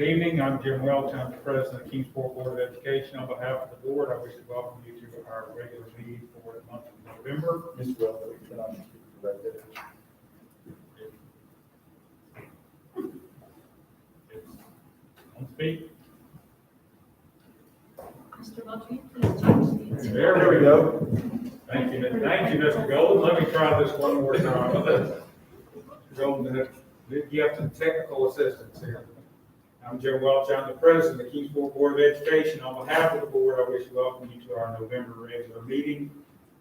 Good evening, I'm Jim Welch, I'm the President of Kingsport Board of Education. On behalf of the board, I wish to welcome you to our regular meeting for the month of November. Mr. Welch, can I speak directly? On speak. Mr. Welch, will you please change seats? There we go. Thank you, Mr. Golden. Let me try this one more time. Mr. Golden, you have some technical assistance here. I'm Jim Welch, I'm the President of the Kingsport Board of Education. On behalf of the board, I wish to welcome you to our November regular meeting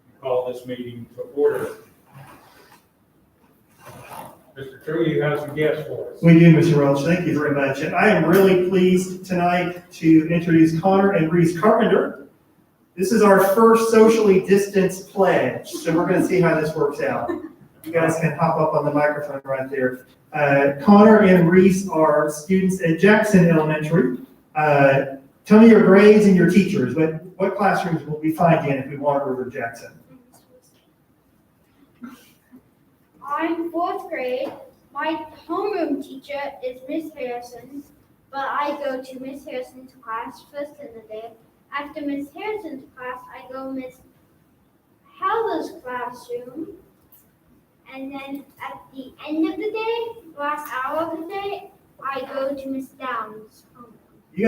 and call this meeting to order. Mr. True, you have some guests for us. We do, Mr. Welch. Thank you very much. And I am really pleased tonight to introduce Connor and Reese Carpenter. This is our first socially distanced pledge, so we're going to see how this works out. You guys can hop up on the microphone right there. Connor and Reese are students at Jackson Elementary. Tell me your grades and your teachers. What classrooms will we find you in if we wander over Jackson? I'm fourth grade. My homeroom teacher is Miss Harrison, but I go to Miss Harrison's class first in the day. After Miss Harrison's class, I go Miss Heller's classroom. And then at the end of the day, last hour of the day, I go to Miss Downs' homeroom. You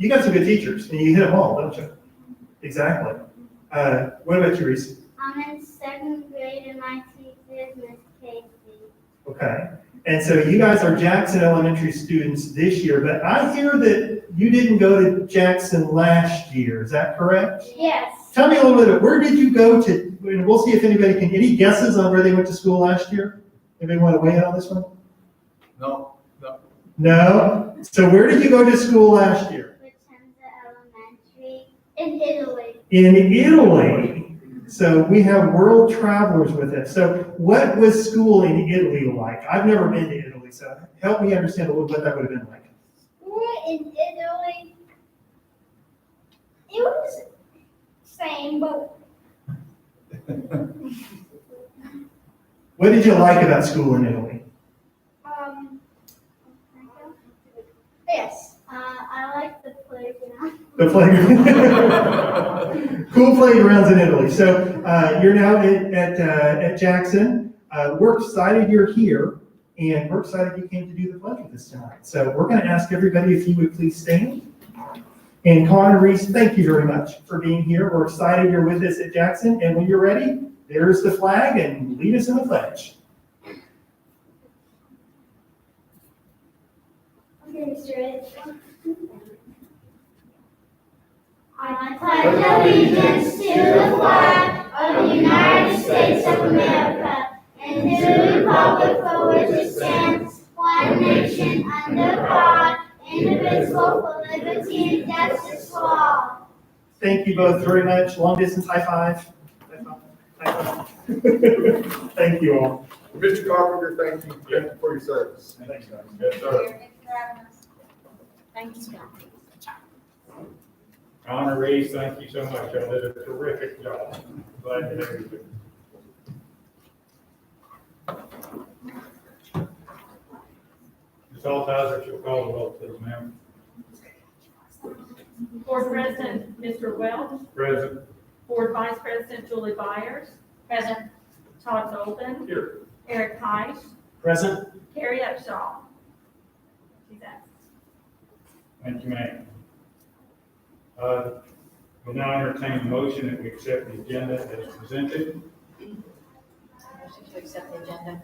got some good teachers, and you hit them all, don't you? Exactly. What about you, Reese? I'm in second grade, and my teacher is Miss Casey. Okay. And so you guys are Jackson Elementary students this year, but I hear that you didn't go to Jackson last year. Is that correct? Yes. Tell me a little bit, where did you go to, and we'll see if anybody can, any guesses on where they went to school last year? Anybody want to weigh in on this one? No. No? So where did you go to school last year? Vicenza Elementary in Italy. In Italy. So we have world travelers with us. So what was school in Italy like? I've never been to Italy, so help me understand a little what that would have been like. School in Italy, it was same, but What did you like about school in Italy? yes, I like the playground. The playground. Cool playgrounds in Italy. So you're now at Jackson. We're excited you're here, and we're excited you came to do the pledge with us tonight. So we're going to ask everybody if you would please stand. And Connor, Reese, thank you very much for being here. We're excited you're with us at Jackson. And when you're ready, there's the flag, and lead us in the pledge. Okay, Mr. Ed. I pledge allegiance to the flag of the United States of America and to the republic for which it stands, one nation under God, indivisible, for liberty and justice for all. Thank you both very much. Long distance high five. High five. Thank you all. Mr. Carpenter, thank you for your service. Thanks, guys. Yes, sir. Thank you, Scott. Connor, Reese, thank you so much. Y'all did a terrific job. Glad to have you. Ms. Altizer, you'll call the roll, please, ma'am. Board President, Mr. Welch. Present. Board Vice President, Julie Byers. Present. Todd Golden. Here. Eric Heiss. Present. Carrie Upshaw. She's absent. Thank you, ma'am. We'll now entertain a motion that we accept the agenda as presented. Motion to accept the agenda.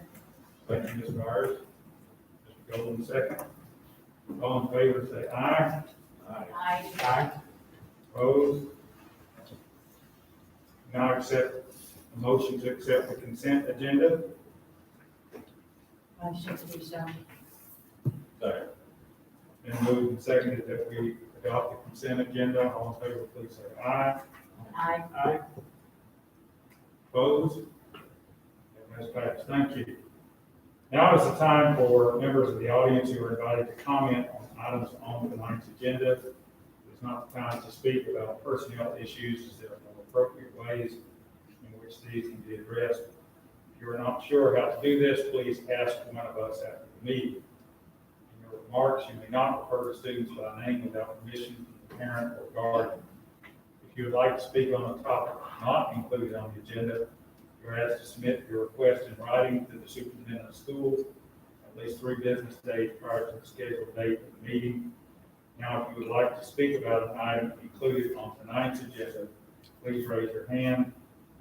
Thank you, Ms. Byers. Mr. Golden, second. All in favor, say aye. Aye. Aye. Opposed? Now accept a motion to accept the consent agenda. Motion to do so. Second. Then moved and seconded that we adopt the consent agenda. All in favor, please say aye. Aye. Aye. Opposed? That has passed. Thank you. Now is the time for members of the audience who are invited to comment on items on tonight's agenda. It's not the time to speak about personnel issues, as there are more appropriate ways in which these can be addressed. If you are not sure how to do this, please ask one of us after the meeting. In your remarks, you may not refer to students by name without permission from the parent or guardian. If you would like to speak on a topic not included on the agenda, you're asked to submit your request in writing to the superintendent of schools at least 3 business days prior to the scheduled date of the meeting. Now, if you would like to speak about an item included on tonight's agenda, please raise your hand.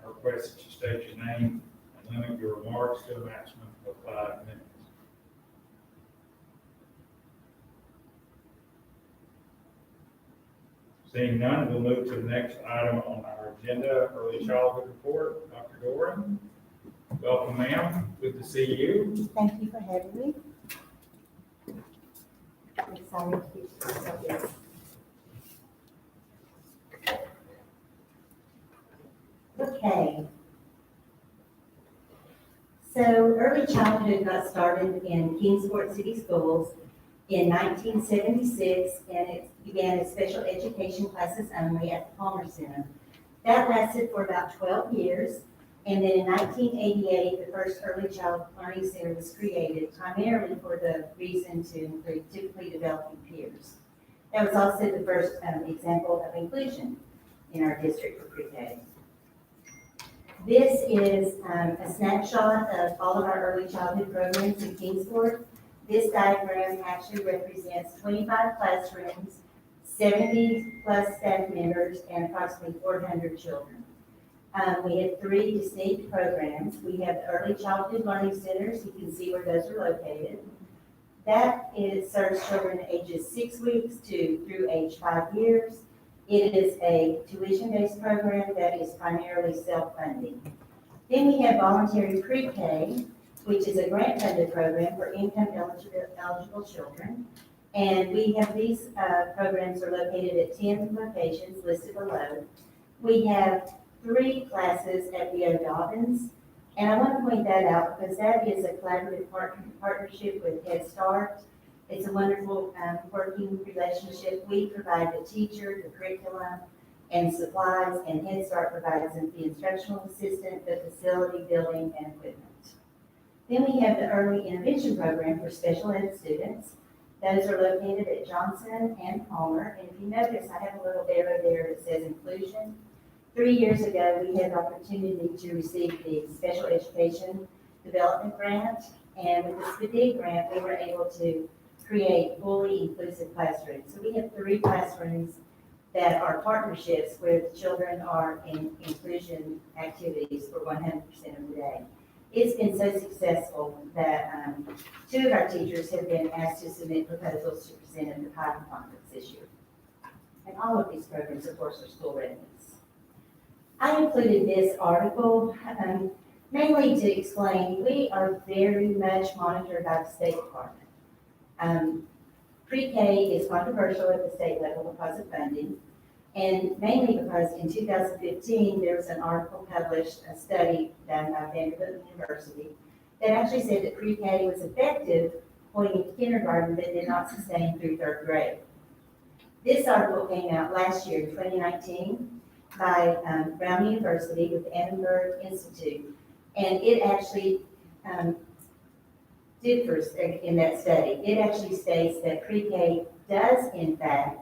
I request that you state your name and limit your remarks to a maximum of 5 minutes. Seeing none, we'll move to the next item on our agenda, early childhood report. Dr. Doran, welcome, ma'am. Good to see you. Thank you for having me. I'm excited to get started this. Okay. So early childhood got started in Kingsport City Schools in 1976, and it began as special education classes only at the Palmer Center. That lasted for about 12 years, and then in 1988, the first Early Child Learning Center was created, primarily for the reason to include typically developing peers. That was also the first example of inclusion in our district for pre-K. This is a snapshot of all of our early childhood programs in Kingsport. This diagram actually represents 25 classrooms, 70 plus staff members, and approximately 400 children. We have 3 distinct programs. We have the Early Childhood Learning Centers. You can see where those are located. That serves children ages 6 weeks through age 5 years. It is a tuition-based program that is primarily self-funding. Then we have voluntary pre-K, which is a grant-funded program for income-eligible children. And we have these programs are located at 10 locations listed below. We have 3 classes at BOE Dobbins, and I want to point that out because that is a collaborative partnership with Head Start. It's a wonderful working relationship. We provide the teacher, the curriculum, and supplies, and Head Start provides them the instructional assistant, the facility, building, and equipment. Then we have the Early Intervention Program for special ed students. Those are located at Johnson and Palmer. And if you notice, I have a little arrow there that says inclusion. 3 years ago, we had the opportunity to receive the Special Education Development Grant. And with the SPED grant, we were able to create fully inclusive classrooms. So we have 3 classrooms that are partnerships where the children are in inclusion activities for 100% of the day. It's been so successful that 2 of our teachers have been asked to submit proposals to present at the Python conference this year. And all of these programs, of course, are school readiness. I included this article mainly to explain we are very much monitored by the State Department. Pre-K is controversial at the state level because of funding, and mainly because in 2015, there was an article published, a study done by Vanderbilt University, that actually said that pre-K was effective pointing to kindergarten but did not sustain through 3rd grade. This article came out last year, 2019, by Brown University with the Edinburgh Institute, and it actually differs in that study. It actually states that pre-K does, in fact,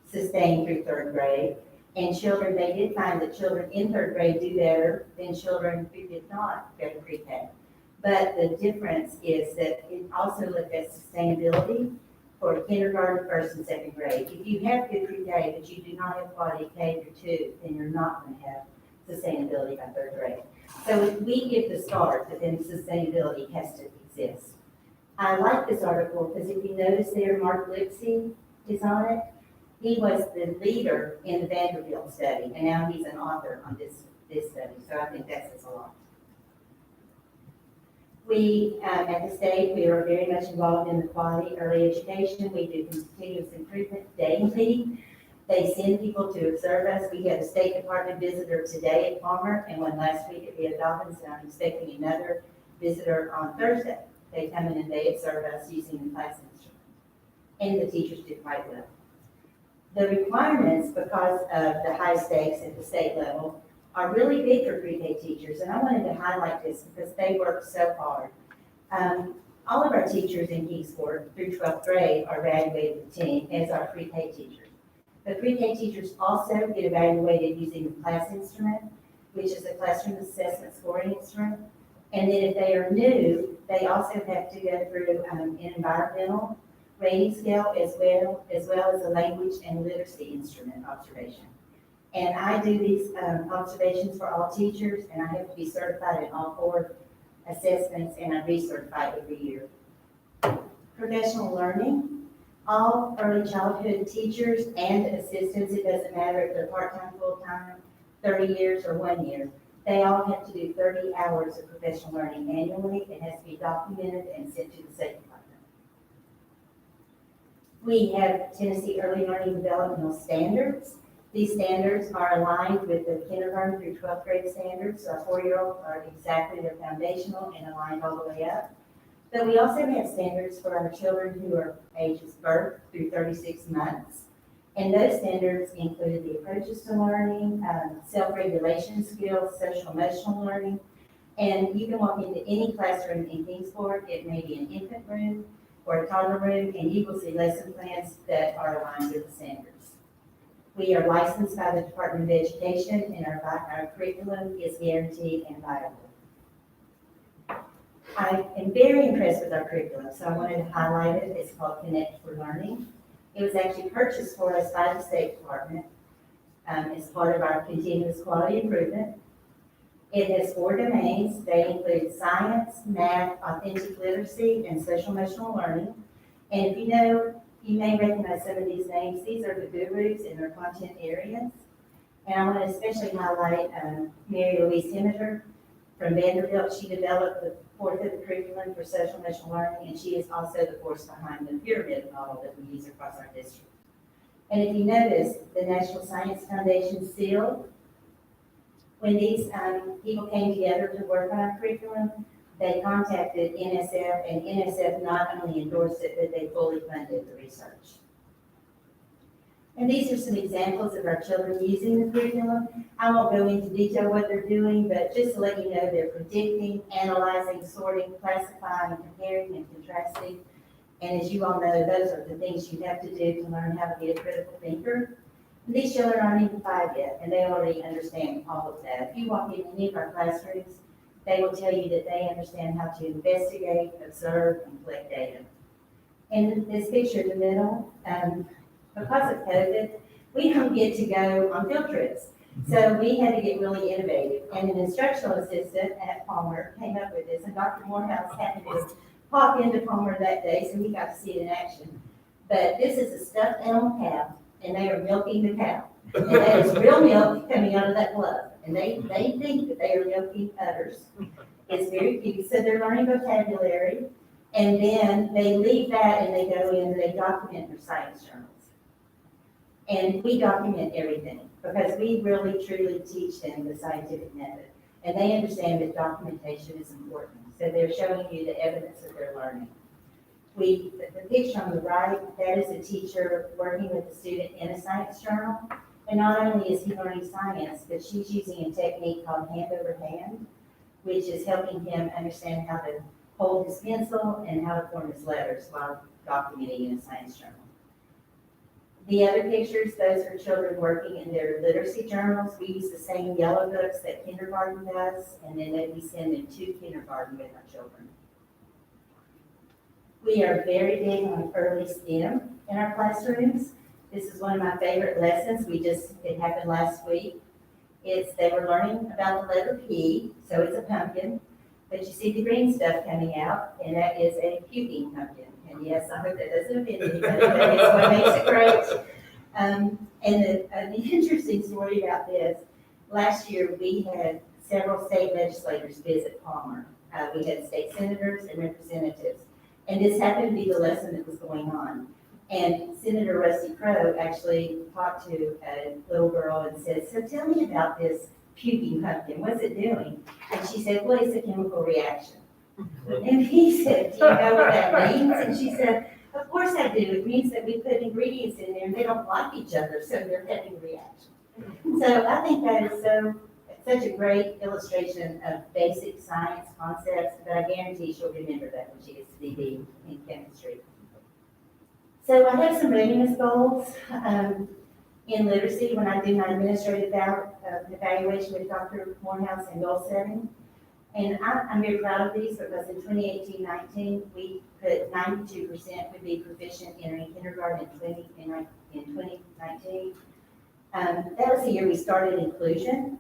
sustain through 3rd grade, and children, they did find that children in 3rd grade do better than children who did not go to pre-K. But the difference is that it also looked at sustainability for kindergarten, 1st and 2nd grade. If you have good pre-K, but you do not have quality K through 2, then you're not going to have sustainability by 3rd grade. So if we get the start, but then sustainability has to exist. I like this article because if you notice there, Mark Lipsy is on it. He was the leader in the Vanderbilt study, and now he's an author on this study, so I think that says a lot. We, at the state, we are very much involved in the quality early education. We do continuous improvement daily. They send people to observe us. We had a State Department visitor today at Palmer, and one last week at BOE Dobbins, and I'm expecting another visitor on Thursday. They come in and they observe us using the class instrument, and the teachers do quite well. The requirements, because of the high stakes at the state level, are really big for pre-K teachers, and I wanted to highlight this because they work so hard. All of our teachers in Kingsport through 12th grade are evaluated with 10 as our pre-K teachers. The pre-K teachers also get evaluated using the class instrument, which is a classroom assessment scoring instrument. And then if they are new, they also have to go through an environmental rating scale as well as a language and literacy instrument observation. And I do these observations for all teachers, and I have to be certified in all 4 assessments, and I recertify every year. Professional learning, all early childhood teachers and assistants, it doesn't matter if they're part-time, full-time, 30 years or 1 year, they all have to do 30 hours of professional learning annually. It has to be documented and sent to the State Department. We have Tennessee Early Learning Developmental Standards. These standards are aligned with the kindergarten through 12th grade standards. So our 4-year-olds are exactly, they're foundational and aligned all the way up. But we also have standards for our children who are ages birth through 36 months. And those standards include the approaches to learning, self-regulation skills, social emotional learning. And you can walk into any classroom in Kingsport, it may be an infant room or a toddler room, and you will see lesson plans that are aligned with the standards. We are licensed by the Department of Education, and our curriculum is guaranteed and viable. I am very impressed with our curriculum, so I wanted to highlight it. It's called Connect for Learning. It was actually purchased for us by the State Department as part of our continuous quality improvement. It has 4 domains. They include science, math, authentic literacy, and social emotional learning. And if you know, you may recognize some of these names. These are the gurus in their content areas. And I want to especially highlight Mary Louise Himmeter from Vanderbilt. She developed the 4th of the curriculum for social emotional learning, and she is also the force behind the pyramid model that we use across our district. And if you notice, the National Science Foundation seal, when these people came together to work on our curriculum, they contacted NSF, and NSF not only endorsed it, but they fully funded the research. And these are some examples of our children using the curriculum. I won't go into detail what they're doing, but just to let you know, they're predicting, analyzing, sorting, classifying, comparing, and contrasting. And as you all know, those are the things you have to do to learn how to be a critical thinker. And these children aren't even 5 yet, and they already understand all of that. If you walk in any of our classrooms, they will tell you that they understand how to investigate, observe, and collect data. And this picture in the middle, because of COVID, we don't get to go on field trips. So we had to get really innovative. And an instructional assistant at Palmer came up with this, and Dr. Morehouse happened to pop into Palmer that day, so we got to see it in action. But this is a stuffed animal cow, and they are milking the cow. And that is real milk coming out of that glove. And they think that they are milking udders. It's very cute. So they're learning vocabulary, and then they leave that and they go in and they document their science journals. And we document everything because we really truly teach them the scientific method. And they understand that documentation is important. So they're showing you the evidence that they're learning. The picture on the right, that is a teacher working with a student in a science journal. And not only is he learning science, but she's using a technique called hand over hand, which is helping him understand how to hold his pencil and how to form his letters while documenting in a science journal. The other pictures, those are children working in their literacy journals. We use the same yellow books that kindergarten does, and then we send them to kindergarten with our children. We are very big on early STEM in our classrooms. This is one of my favorite lessons. It happened last week. They were learning about the letter P, so it's a pumpkin, but you see the green stuff coming out, and that is a puking pumpkin. And yes, I hope that doesn't offend anybody, but it's what makes it great. And the interesting story about this, last year we had several state legislators visit Palmer. We had state senators and representatives, and this happened to be the lesson that was going on. And Senator Rusty Crowe actually talked to a little girl and said, "So tell me about this puking pumpkin, what's it doing?" And she said, "Well, it's a chemical reaction." And he said, "Do you know what that means?" And she said, "Of course I do. It means that we put ingredients in there and they don't like each other, so they're having a reaction." So I think that is so such a great illustration of basic science concepts, but I guarantee she'll remember that when she gets to DB in chemistry. So I have some readiness goals in literacy when I do my administrative evaluation with Dr. Morehouse and goal setting. And I'm very proud of these because in 2018-19, we put 92% would be proficient entering kindergarten in 2019. That was the year we started inclusion,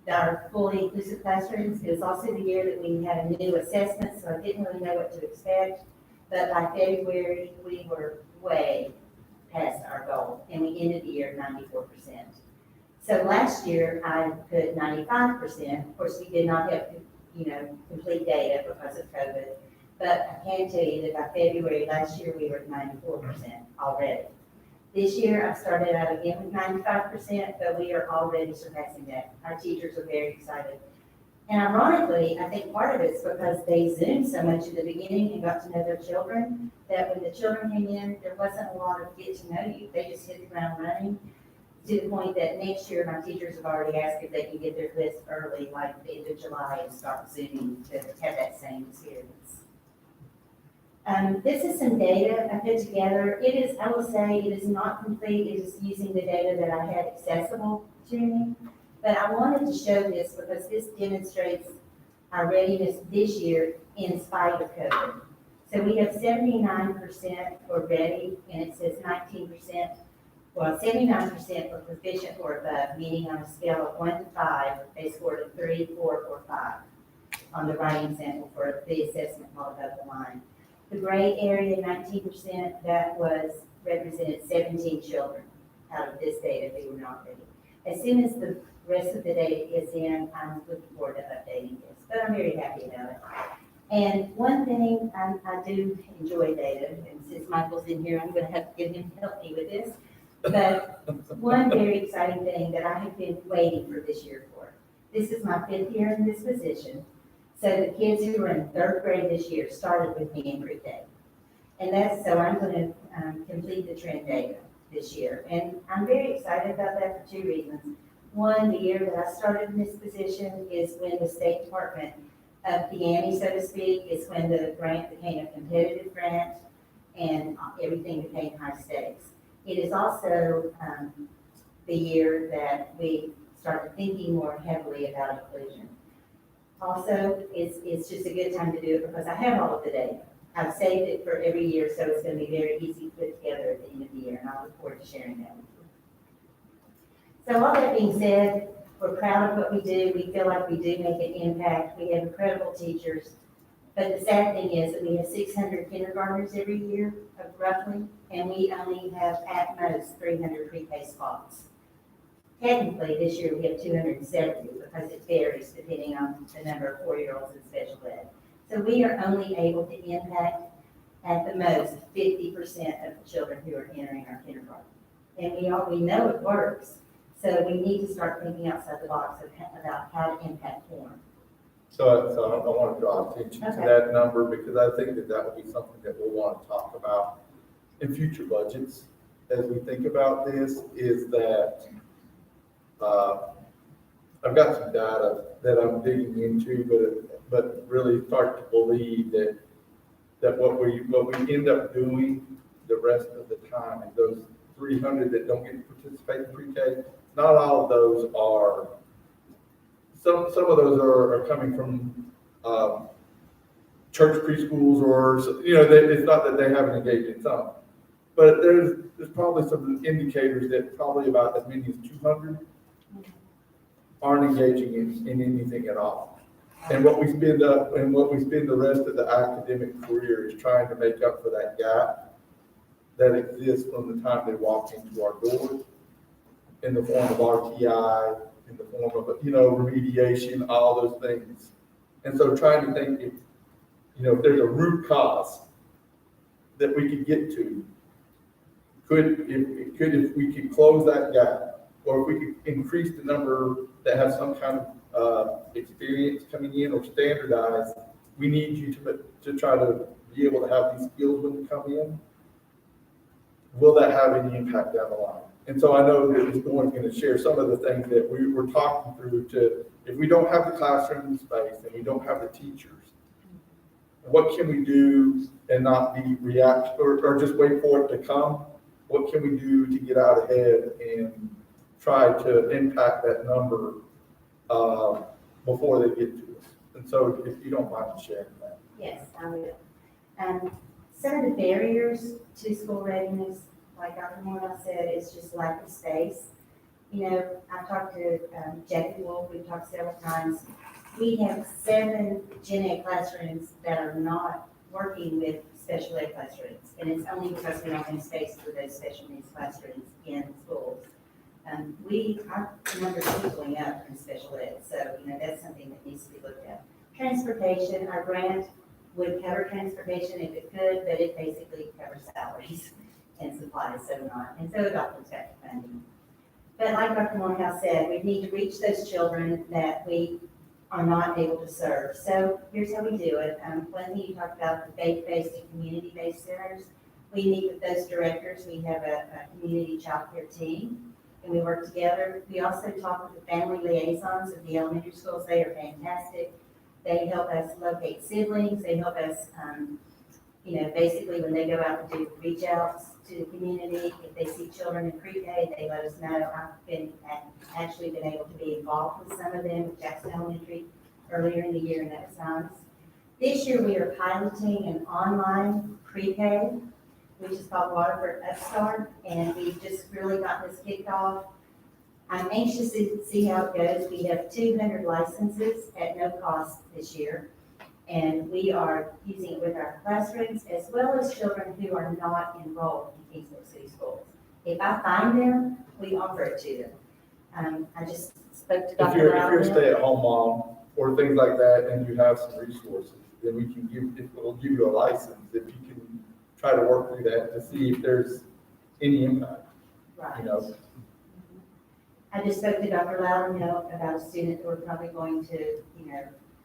our fully inclusive classrooms. It was also the year that we had a new assessment, so I didn't really know what to expect. But by February, we were way past our goal, and we ended the year at 94%. So last year, I put 95%. Of course, we did not have, complete data because of COVID. But I can tell you that by February last year, we were at 94% already. This year, I've started out again with 95%, but we are already surpassing that. Our teachers are very excited. And ironically, I think part of it's because they Zoomed so much at the beginning and got to know their children, that when the children came in, there wasn't a lot of get to know you. They just hit the ground running, to the point that next year, my teachers have already asked if they can get their list early, like the end of July, and start Zooming to have that same experience. This is some data I put together. It is, I will say, it is not complete. It is using the data that I had accessible to me. But I wanted to show this because this demonstrates our readiness this year in spite of COVID. So we have 79% for ready, and it says 19%. Well, 79% were proficient or above, meaning on a scale of 1 to 5, they scored a 3, 4, or 5 on the writing sample for the assessment called above the line. The gray area, 19%, that represented 17 children out of this data who were not ready. As soon as the rest of the data gets in, I'm looking forward to updating this, but I'm very happy about it. And one thing, I do enjoy data, and since Michael's in here, I'm going to have to get him to help me with this. But one very exciting thing that I have been waiting for this year for. This is my 5th year in this position. So the kids who were in 3rd grade this year started with me in pre-K. And so I'm going to complete the trend data this year. And I'm very excited about that for 2 reasons. One, the year that I started in this position is when the State Department of the Ante, so to speak, is when the grant became a competitive grant and everything became high stakes. It is also the year that we started thinking more heavily about inclusion. Also, it's just a good time to do it because I have all of the data. I've saved it for every year, so it's going to be very easy to put together at the end of the year, and I look forward to sharing that with you. So all that being said, we're proud of what we do. We feel like we do make an impact. We have incredible teachers. But the sad thing is that we have 600 kindergartners every year, roughly, and we only have at most 300 pre-K spots. Technically, this year we have 270 because it varies depending on the number of 4-year-olds in special ed. So we are only able to impact at the most 50% of the children who are entering our kindergarten. And we know it works, so we need to start thinking outside the box about how to impact more. So I want to draw attention to that number because I think that would be something that we'll want to talk about in future budgets as we think about this, is that I've got some data that I'm digging into, but really start to believe that what we end up doing the rest of the time is those 300 that don't get to participate in pre-K, not all of those are. Some of those are coming from church preschools, or it's not that they haven't engaged in some, but there's probably some indicators that probably about as many as 200 aren't engaging in anything at all. And what we spend the rest of the academic career is trying to make up for that gap that exists from the time they walk into our doors in the form of RTI, in the form of remediation, all those things. And so trying to think if there's a root cause that we could get to, if we could close that gap, or if we could increase the number that have some kind of experience coming in or standardize. We need you to try to be able to have these skills when you come in. will that have any impact down the line? And so I know that Ms. Thorne's going to share some of the things that we were talking through to, if we don't have the classroom space and we don't have the teachers, what can we do and not be or just wait for it to come? What can we do to get out ahead and try to impact that number before they get to us? And so if you don't mind sharing that. Yes, I will. Some of the barriers to school readiness, like Dr. Moore said, is just lack of space. You know, I've talked to Jackie Wolf, we've talked several times. We have 7 Gen Ed classrooms that are not working with special ed classrooms, and it's only because we don't have space for those special needs classrooms in schools. Our numbers keep going up in special ed, so, you know, that's something that needs to be looked at. Transportation, our grant would cover transportation if it could, but it basically covers salaries and supplies, so not, and so adopted tax funding. But like Dr. Morehouse said, we need to reach those children that we are not able to serve. So here's how we do it. One thing you talked about, the faith-based and community-based centers. We meet with those directors. We have a community child care team, and we work together. We also talk with the family liaisons of the elementary schools. They are fantastic. They help us locate siblings. They help us, you know, basically when they go out and do reach outs to the community, if they see children in pre-K, they let us know. I've actually been able to be involved with some of them at Jackson Elementary earlier in the year, and that was nice. This year we are piloting an online pre-K, which is called Waterford Upstart, and we've just really gotten this kicked off. I'm anxious to see how it goes. We have 200 licenses at no cost this year, and we are using it with our classrooms as well as children who are not enrolled in Kingsville City Schools. If I find them, we offer it to them. I just spoke to If Dr. you're a Loudon. stay-at-home mom or things like that, and you have some resources, then we'll give you a license if you can try to work through that to see if there's any impact, Right. you know? I just spoke to Dr. Loudon about a student that we're probably going to, you know,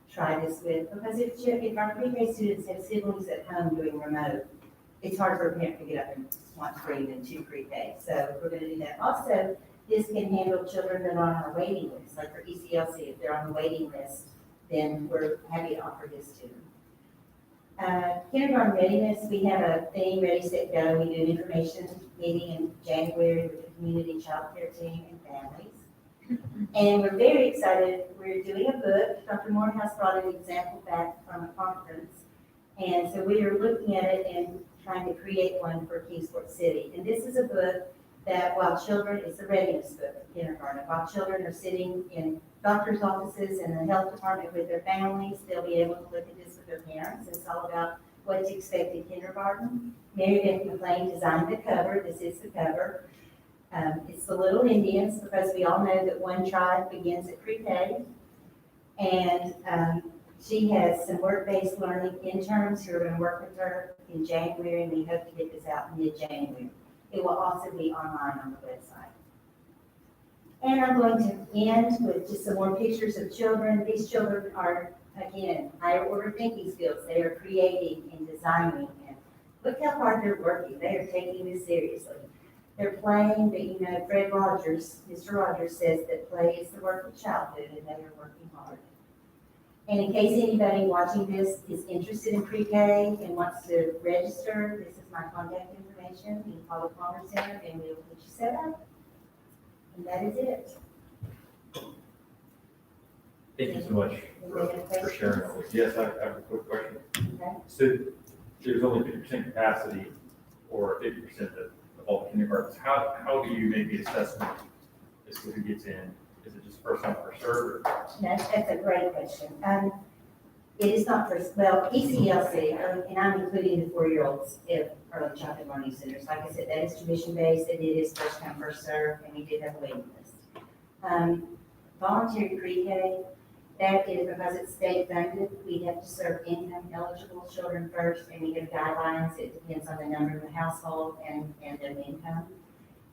try this with, because if our pre-K students have siblings at home doing remote, it's hard for a parent to get up and want to bring them to pre-K. So we're going to do that. Also, this can handle children that are on our waiting list, like for ECLC, if they're on the waiting list, then we're happy to offer this to them. Kindergarten readiness, we have a theme, Ready, Set, Go. We do an information meeting in January with the community child care team and families. And we're very excited. We're doing a book. Dr. Morehouse brought an example back from a conference. And so we are looking at it and trying to create one for Kingsport City. And this is a book that while children, it's a readiness book for kindergarten. While children are sitting in doctor's offices and the health department with their families, they'll be able to look at this with their parents. It's all about what to expect in kindergarten. Mary Beth McLean designed the cover. This is the cover. It's the Little Indians, because we all know that one tribe begins at pre-K. And she has some work-based learning interns who are going to work with her in January, and we hope to get this out mid-January. It will also be online on the website. And I'm going to end with just some more pictures of children. These children are, again, higher order thinking skills. They are creating and designing, and look how hard they're working. They are taking this seriously. They're playing, but you know, Fred Rogers, Mr. Rogers says that play is the work of childhood, and they are working hard. And in case anybody watching this is interested in pre-K and wants to register, this is my contact information. You can call the Palmer Center and we'll get you set up. And that is it. Thank you so much for sharing all this. Yes, I have a quick question. Okay. So there's only 50% capacity or 50% of all the kindergartens. How do you make the assessment as to who gets in? Is it just first come, first served? That's a great question. It is not first, well, ECLC, and I'm including the 4-year-olds in early childhood learning centers. Like I said, that is tuition-based, and it is first come, first served, and we did have a waiting list. Voluntary pre-K, that is because it's state funded, we have to serve income eligible children first, and we have guidelines. It depends on the number of the household and their income.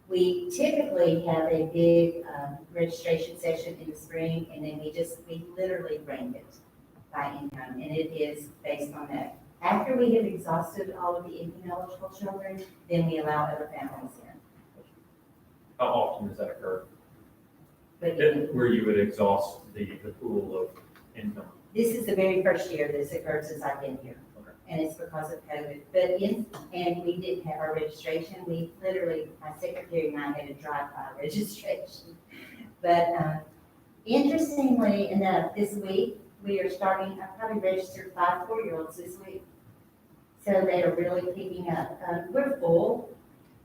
We typically have a big registration session in the spring, and then we literally rank it by income, and it is based on that After we have exhausted all of the income eligible children, then we allow other families in. How often does that occur? But Where you would exhaust the pool of income? this is the very first year this occurred since I've been here. Okay. And it's because of COVID. And we didn't have our registration. We literally, my secretary and I had to drive by registration. But interestingly enough, this week, we are starting, I probably registered 5 4-year-olds this week. So they are really picking up. We're full,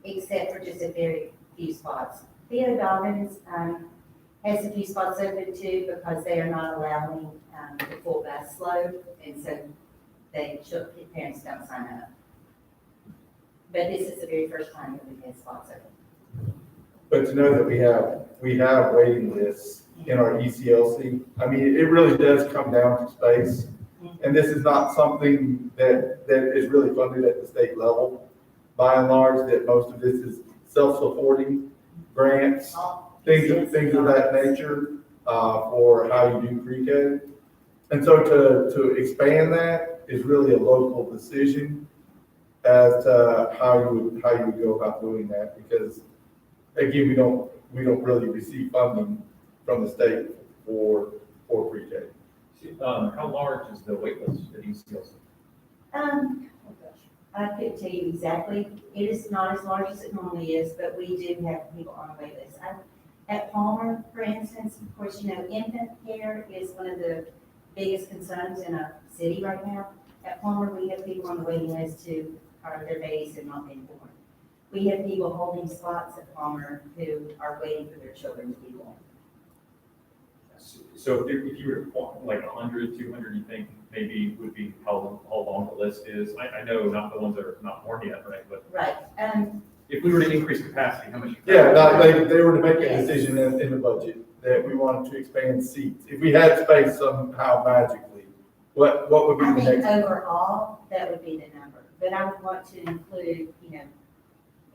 except for just a very few spots. Theo Dobbins has a few spots open too, because they are not allowing the full bus load, and so parents don't sign up. But this is the very first time that we've had spots open. But to know that we have waiting lists in our ECLC, I mean, it really does come down to space. And this is not something that is really funded at the state level. By and large, that most of this is self-supporting grants, things of that nature, for how you do pre-K. And so to expand that is really a local decision as to how you would go about doing that, because again, we don't really receive funding from the state for pre-K. How large is the wait list at ECLC? I couldn't tell you exactly. It is not as large as it normally is, but we do have people on the wait list. At Palmer, for instance, of course, you know, infant care is one of the biggest concerns in a city right now. At Palmer, we have people on the waiting list who are their babies have not been born. We have people holding spots at Palmer who are waiting for their children to be born. So if you were to point like 100, 200, you think maybe would be how long the list is? I know not the ones that are not born yet, right? But Right. if we were to increase capacity, how much? Yeah, they were to make a decision in the budget that we wanted to expand seats. If we had space somehow magically, what would be I the think next? overall, that would be the number. But I would want to include, you know,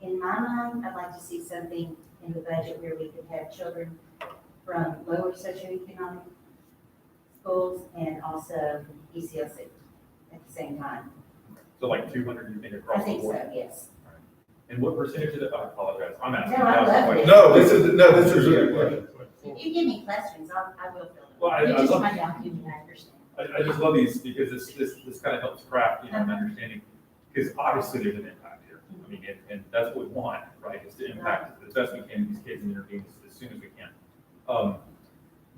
in my mind, I'd like to see something in the budget where we could have children from lower socioeconomic schools and also ECLC at the same time. So like 200, you think I across the think board? so, yes. And what percentage of the, I apologize, I'm asking. No, I love it. This is. If you give me questions, I will fill them. Well, I You just love- find out, you I understand. I just love these because this kind of helps craft, you know, an understanding, because obviously there's an impact here. I mean, and that's what we want, right, is to impact as best we can these kids and intervene as soon as we can.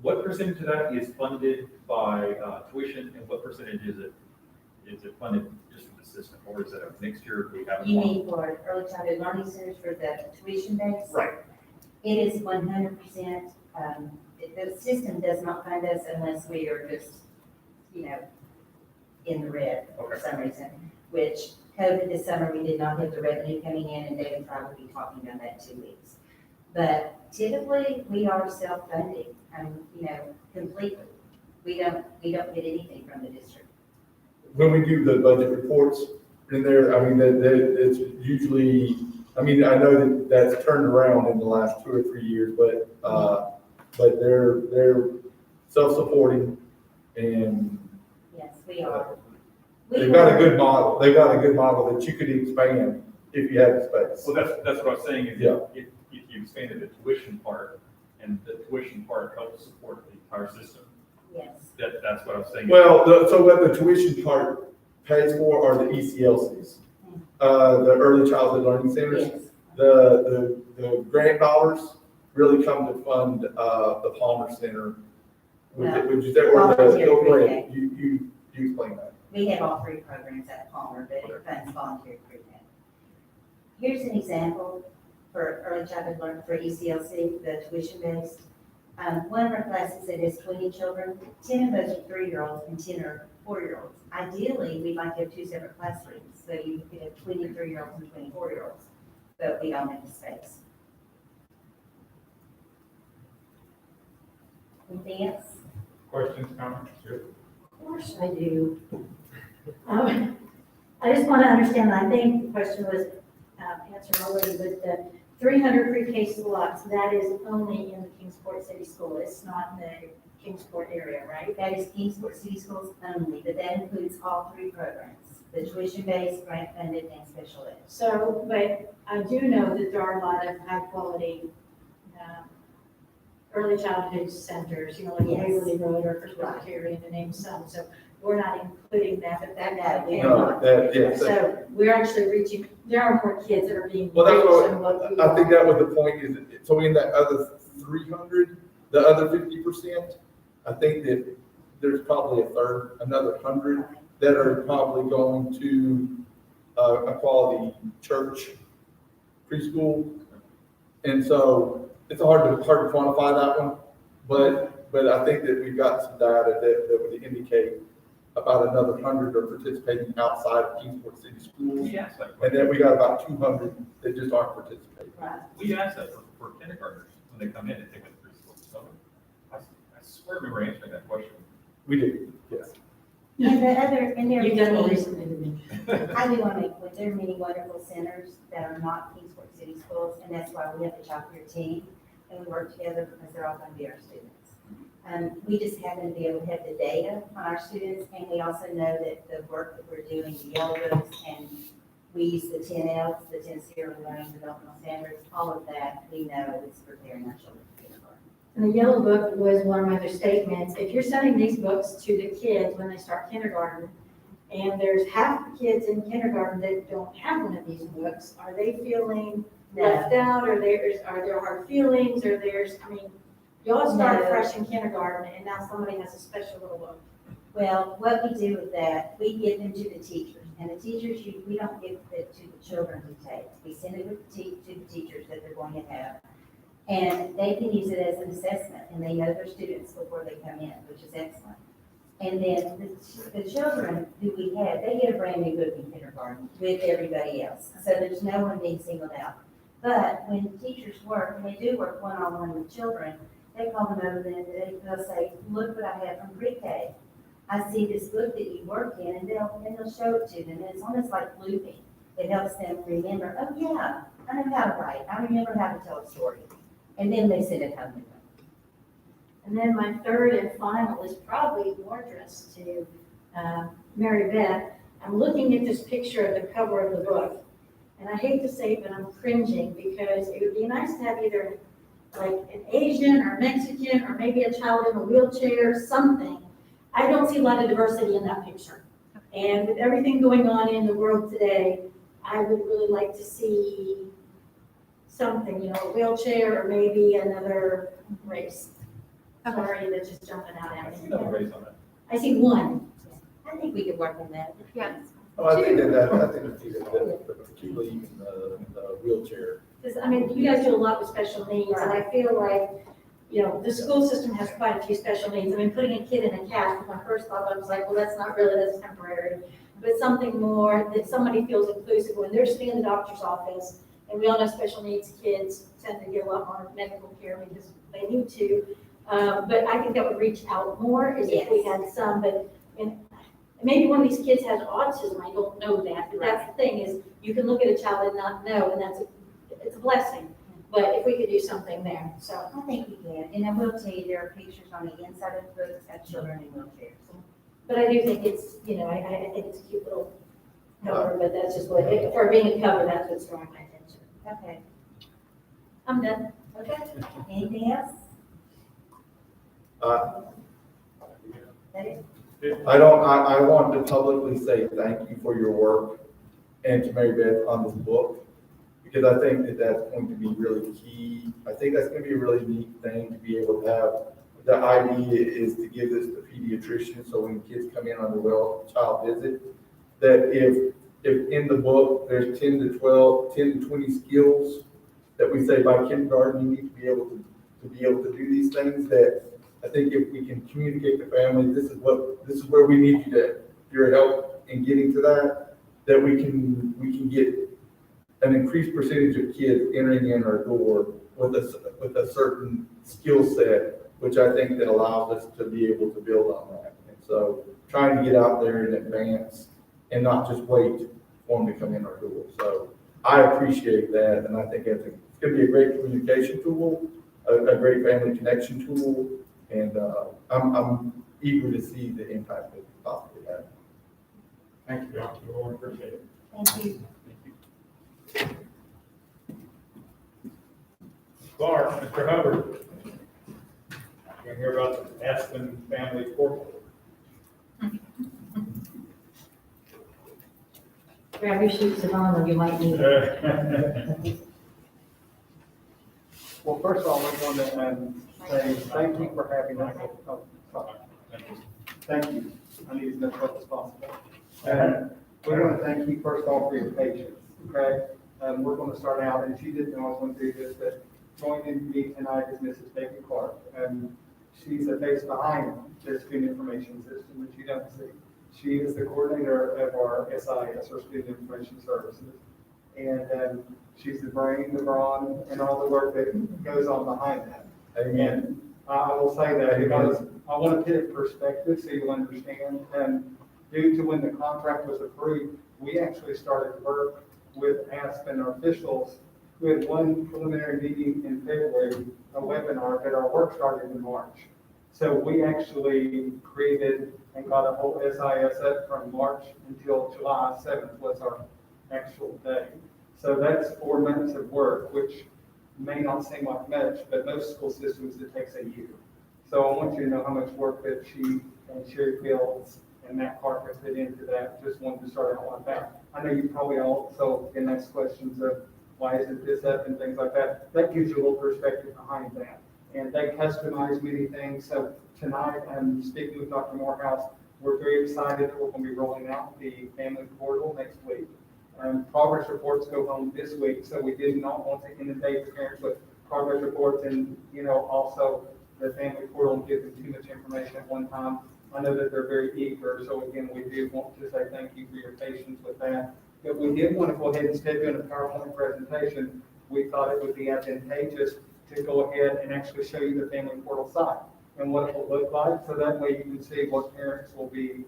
What percentage of that is funded by tuition, and what percentage is it funded just from the system, or is it a mixture? We have You mean for early childhood learning centers for the tuition base? Right. It is 100%, the system does not fund us unless we are just, you know, in the red for Okay. some reason, which COVID this summer, we did not have the revenue coming in, and David probably be talking about that in 2 weeks. But typically, we are self-funding, you know, completely. We don't get anything from the district. When we do the budget reports in there, I mean, it's usually, I mean, I know that's turned around in the last 2 or 3 years, but they're self-supporting, and Yes, we are. they've got a good model. They've got a good model that you could expand if you had the space. So that's what I was saying, is Yeah. if you expanded the tuition part, and the tuition part helps support the entire system, Yes. that's what I was saying. Well, so what the tuition part pays for are the ECLCs, the early childhood learning centers. Yes. The grant dollars really come to fund, the Palmer Center. Would you say, or Volunteer go pre-K. ahead, you explain that. We have all 3 programs at Palmer, but it funds voluntary pre-K. Here's an example for early childhood learning for ECLC, the tuition based. One of our classes that has 20 children, 10 of those are 3-year-olds and 10 are 4-year-olds. Ideally, we'd like to have 2 separate classrooms, so you could have 23-year-olds and 24-year-olds, but we don't have the space. Anything else? Questions, comments? Sure. Of course I do. I just want to understand, I think the question was answered already, but the 300 pre-K slots, that is only in the Kingsport City School. It's not in the Kingsport area, right? That is Kingsport City Schools only, but that includes all 3 programs. the tuition-based, grant-funded, and special ed. So, but I do know that there are a lot of high-quality early childhood centers, like Yes. Waverly Road or First Presbyterian, to name some. So we're not including that, but that No, No, that, yes, So we're actually reaching, there are more kids that are being well, that's reached than what we what, I think are. that was the point, is, so in that other 300, the other 50%, I think that there's probably another 100 that are probably going to a quality church preschool. And so it's hard to quantify that one, but I think that we've got some data that would indicate about another 100 are participating outside of Kingsport City Schools. We asked that And question. then we got about 200 that just aren't participating. Right. We asked that for kindergartners when they come in and take it to preschool. So I swear we were answering that question. We do, yes. And there You've done more are recently than me. I do want to make, there are many wonderful centers that are not Kingsport City Schools, and that's why we have the child care team, and we work together because they're all going to be our students. We just happen to be able to have the data on our students, and we also know that the work that we're doing, the yellow books, and we use the 10 Ls, the 10 Sierra Leone developmental standards, all of that, we know is preparing our children for kindergarten. And the yellow book was one of my other statements. If you're sending these books to the kids when they start kindergarten, and there's half the kids in kindergarten that don't have one of these books, are they feeling left out, or are there hard feelings, or y'all start No. fresh in kindergarten, and now somebody has a special little book. Well, what we do with that, we give them to the teachers, and the teachers, we don't give it to the children to take. We send it to the teachers that they're going to have. And they can use it as an assessment, and they know their students before they come in, which is excellent. And then the children who we have, they get a brand new book in kindergarten with everybody else. So there's no one being singled out. But when teachers work, and they do work one-on-one with children, they call them over and they'll say, look what I have from pre-K. I see this book that you work in, and they'll show it to them. And it's almost like looping. It helps them remember, oh yeah, I know how to write. I remember how to tell a story. And then they send it home with them. And then my third and final is probably more addressed to Mary Beth. I'm looking at this picture of the cover of the book, and I hate to say it, but I'm cringing, because it would be nice to have either like an Asian or Mexican, or maybe a child in a wheelchair, something. I don't see a lot of diversity in that picture. And with everything going on in the world today, I would really like to see something, a wheelchair, or maybe another race. Sorry, that's just jumping out I at see me. another race on that. I see one. I think we could work on that. Yeah. Oh, I think that particularly even the wheelchair. Because, you guys do a lot with special needs, and I feel like, the school system has quite a few special needs. Putting a kid in a cast, my first thought, I was like, well, that's not really, that's temporary. But something more that somebody feels inclusive when they're sitting in the doctor's office, and we all know special needs kids tend to get a lot more medical care because they need to. But I think that would reach out more is if we had some, and maybe one of these kids has autism, I don't know that, but that's the thing, is you can look at a child and not know, and it's a blessing. But if we could do something there, so. I think we can. And I will tell you, there are pictures on the inside of the book of children in wheelchairs. But I do think it's, I think it's a cute little cover, but that's just what, for being a cover, that's what's drawing my attention. Okay. I'm done. Okay. Anything else? That is I want to publicly say thank you for your work, and to Mary Beth on this book, because I think that that's going to be really key. I think that's going to be a really neat thing to be able to have. The idea is to give this to pediatricians, so when kids come in on the well child visit, that if in the book there's 10 to 20 skills that we say by kindergarten you need to be able to do these things, that I think if we can communicate to families, this is where we need your help in getting to that we can get an increased percentage of kids entering in our door with a certain skill set, which I think that allows us to be able to build on that. And so trying to get out there in advance and not just wait for them to come in our door. So I appreciate that, and I think it's going to be a great communication tool, a great family connection tool, and I'm eager to see the impact that it possibly has. Thank you, Dr. Lord, appreciate it. Thank you. Clark, Mr. Hubbard. You're hear about the Aspen family portal. Grab your sheets of armor, you might need it. Well, first of all, we want to say thank you for having us. Thank you. I need as much help as possible. And we want to thank you first of all for your patience, okay? We're going to start out, and she didn't know I was going to do this, but joining me tonight is Mrs. Becky Clark. She's the face behind the student information system that you don't see. She is the coordinator of our SIS, or Student Information Services. And she's the brain, the brawn, and all the work that goes on behind that. And I will say that because I want to put it in perspective so you'll understand. And due to when the contract was approved, we actually started work with Aspen officials. We had one preliminary meeting in February, a webinar, but our work started in March. So we actually created and got a whole SIS up from March until July 7th was our actual day. So that's 4 months of work, which may not seem like much, but most school systems, it takes a year. So I want you to know how much work that she and Sherry Fields and Matt Clark have put into that. Just wanted to start out like that. I know you probably also can ask questions of why isn't this up and things like that. That gives you a little perspective behind that. And they customize many things. So tonight, I'm speaking with Dr. Morehouse. We're very excited that we're going to be rolling out the family portal next week. Progress reports go home this week, so we did not want to inundate the parents with progress reports and, also the family portal and give them too much information at one time. I know that they're very eager, so again, we do want to say thank you for your patience with that. But we did want to go ahead and instead of doing a PowerPoint presentation, we thought it would be advantageous to go ahead and actually show you the family portal site and what it will look like, so that way you can see what parents will be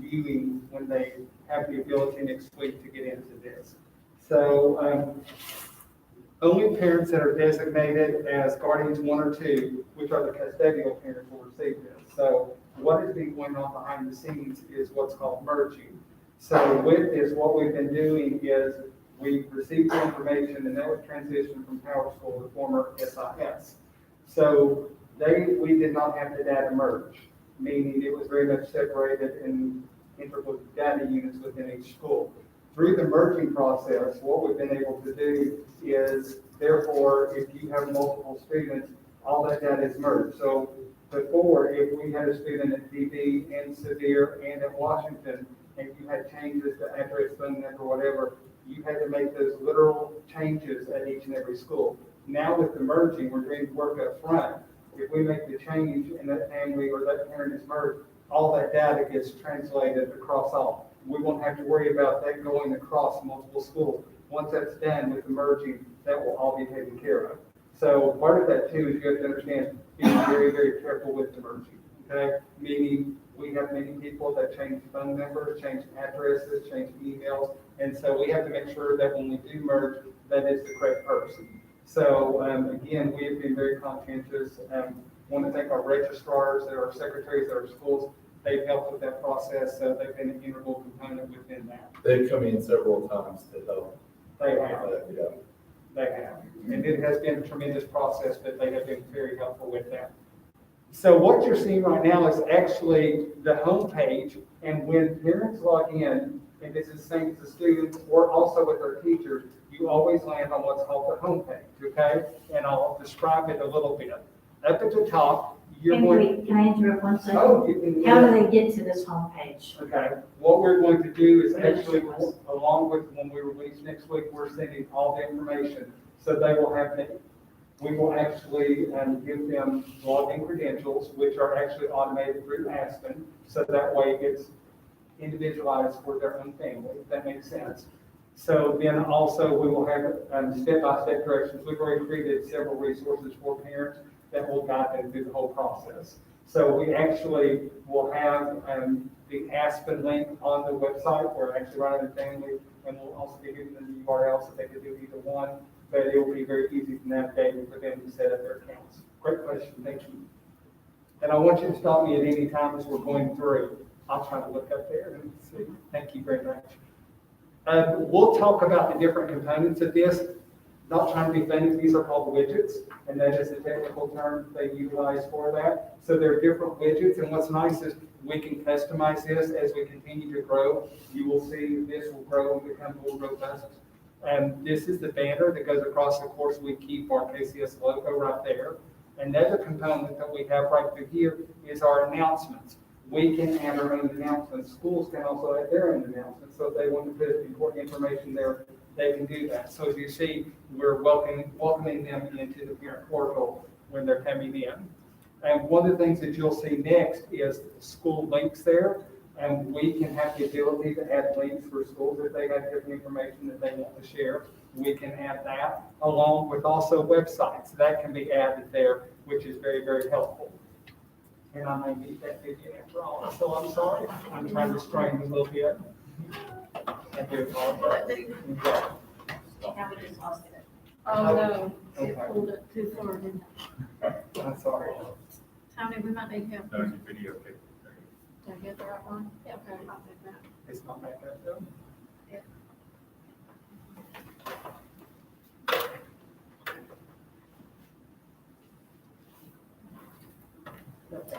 viewing when they have the ability next week to get into this. So only parents that are designated as guardians 1 or 2, which are the custodial parents, will receive this. So what is being going on behind the scenes is what's called merging. So with this, what we've been doing is we've received the information and that was transitioned from PowerSchool to former SIS. So we did not have the data merge, meaning it was very much separated in integral data units within each school. Through the merging process, what we've been able to do is, therefore, if you have multiple students, all that data is merged. So before, if we had a student at DB and Sevier and at Washington, and you had changes to address, phone number, whatever, you had to make those literal changes at each and every school. Now with the merging, we're doing work up front. If we make the change and that family or that parent is merged, all that data gets translated across all. We won't have to worry about that going across multiple schools. Once that's done with the merging, that will all be taken care of. So part of that too is you have to understand being very, very careful with the merging, okay? Meaning we have many people that change phone numbers, change addresses, change emails, and so we have to make sure that when we do merge, that is the correct person. So again, we have been very conscientious. Want to thank our registrars, our secretaries at our schools. They've helped with that process. They've been an integral component within that. They've come in several times to help. They have. Yeah. They have. And it has been a tremendous process, but they have been very helpful with that. So what you're seeing right now is actually the homepage. And when parents log in, and this is the same as the students or also with our teachers, you always land on what's called the homepage, okay? And I'll describe it a little bit. Up at the top, you're going. Can I interrupt 1 second? Oh, you can. How do they get to this homepage? Okay, what we're going to do is actually, along with when we release next week, we're sending all the information. So they will have, we will actually give them login credentials, which are actually automated through Aspen. So that way it gets individualized for their own family, if that makes sense. So then also we will have step-by-step directions. We've already created several resources for parents that will guide them through the whole process. So we actually will have the Aspen link on the website where actually running the family, and we'll also be giving them the URL so they can do either one, but it will be very easy to navigate and for them to set up their accounts. Great question, thank you. And I want you to stop me at any time as we're going through. I'll try to look up there and see. Thank you very much. We'll talk about the different components of this. Not trying to be funny, these are called widgets, and that is the technical term they utilize for that. So there are different widgets, and what's nice is we can customize this as we continue to grow. You will see this will grow and become more robust. This is the banner that goes across the course. We keep our KCS logo right there. Another component that we have right through here is our announcements. We can add our own announcements. Schools can also add their own announcements. So if they want to put important information there, they can do that. So as you see, we're welcoming them into the parent portal when they're coming in. And one of the things that you'll see next is school links there. And we can have the ability to add links for schools if they have different information that they want to share. We can add that along with also websites that can be added there, which is very, very helpful. And I may need that video after all, so I'm sorry. I'm trying to strain a little bit. I do apologize. Now we just lost it. Oh, no, Okay. it pulled it too far, didn't it? I'm sorry. Tony, we might need help. No, it's a video. Okay. Did I get the right one? Yeah, okay, I'll take that. It's not back up though.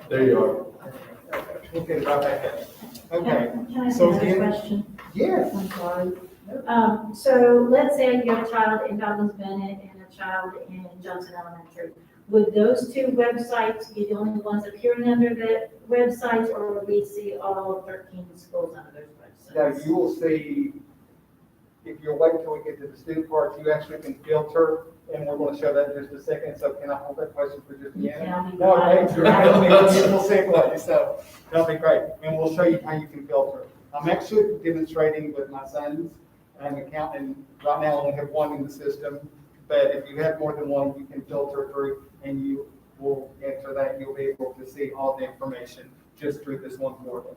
There you are. We'll get it right back up. Okay, Can I ask So another again- question? yes. I'm sorry. So let's say you have a child in Dobbins Bennett and a child in Johnson Elementary. Would those two websites be the only ones appearing under the websites, or would we see all 13 schools under those Now, websites? you will see, if you'll wait till we get to the student part, you actually can filter, and we're going to show that in just a second. So can I hold that question for just a minute? Yeah. No, thanks. You're asking me a beautiful segue, so that'll be great. And we'll show you how you can filter. I'm actually demonstrating with my sons and account, and right now I only have one in the system. But if you have more than one, you can filter through and you will enter that. You'll be able to see all the information just through this one portal.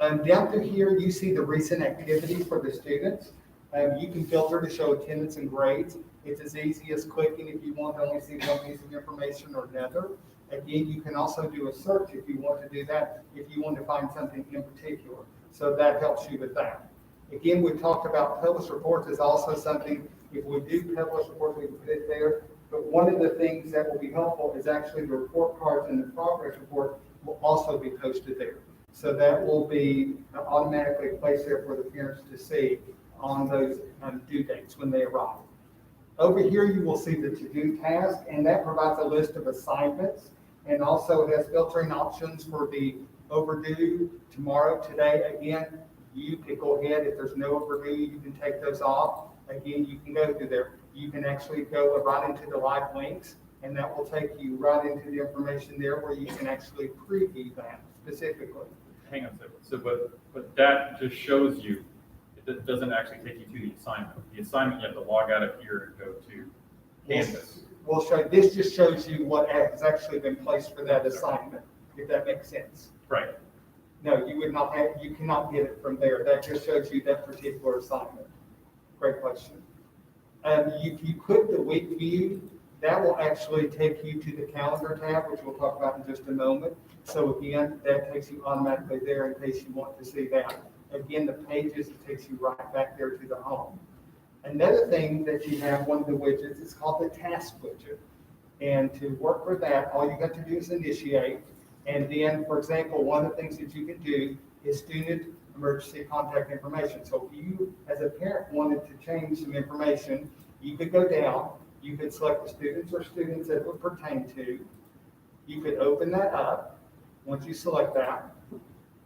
Down through here, you see the recent activities for the students. You can filter to show attendance and grades. It's as easy as clicking if you want to only see one piece of information or another. Again, you can also do a search if you want to do that, if you want to find something in particular. So that helps you with that. Again, we talked about published reports is also something, if we do publish reports, we can put it there. But one of the things that will be helpful is actually the report cards and the progress report will also be posted there. So that will be automatically placed there for the parents to see on those due dates when they arrive. Over here, you will see the to-do task, and that provides a list of assignments. And also it has filtering options for the overdue tomorrow, today. Again, you can go ahead, if there's no overdue, you can take those off. Again, you can go through there. You can actually go right into the live links, and that will take you right into the information there where you can actually preview that specifically. Hang on a second. So, but that just shows you, it doesn't actually take you to the assignment. The assignment, you have to log out of here and go to Canvas. We'll show, this just shows you what has actually been placed for that assignment, if that makes sense. Right. No, you would not have, you cannot get it from there. That just shows you that particular assignment. Great question. If you click the week view, that will actually take you to the calendar tab, which we'll talk about in just a moment. So again, that takes you automatically there in case you want to see that. Again, the pages, it takes you right back there to the home. Another thing that you have, one of the widgets, is called the task widget. And to work with that, all you got to do is initiate. And then, for example, one of the things that you can do is student emergency contact information. So if you, as a parent, wanted to change some information, you could go down, you could select the students or students that it would pertain to. You could open that up once you select that.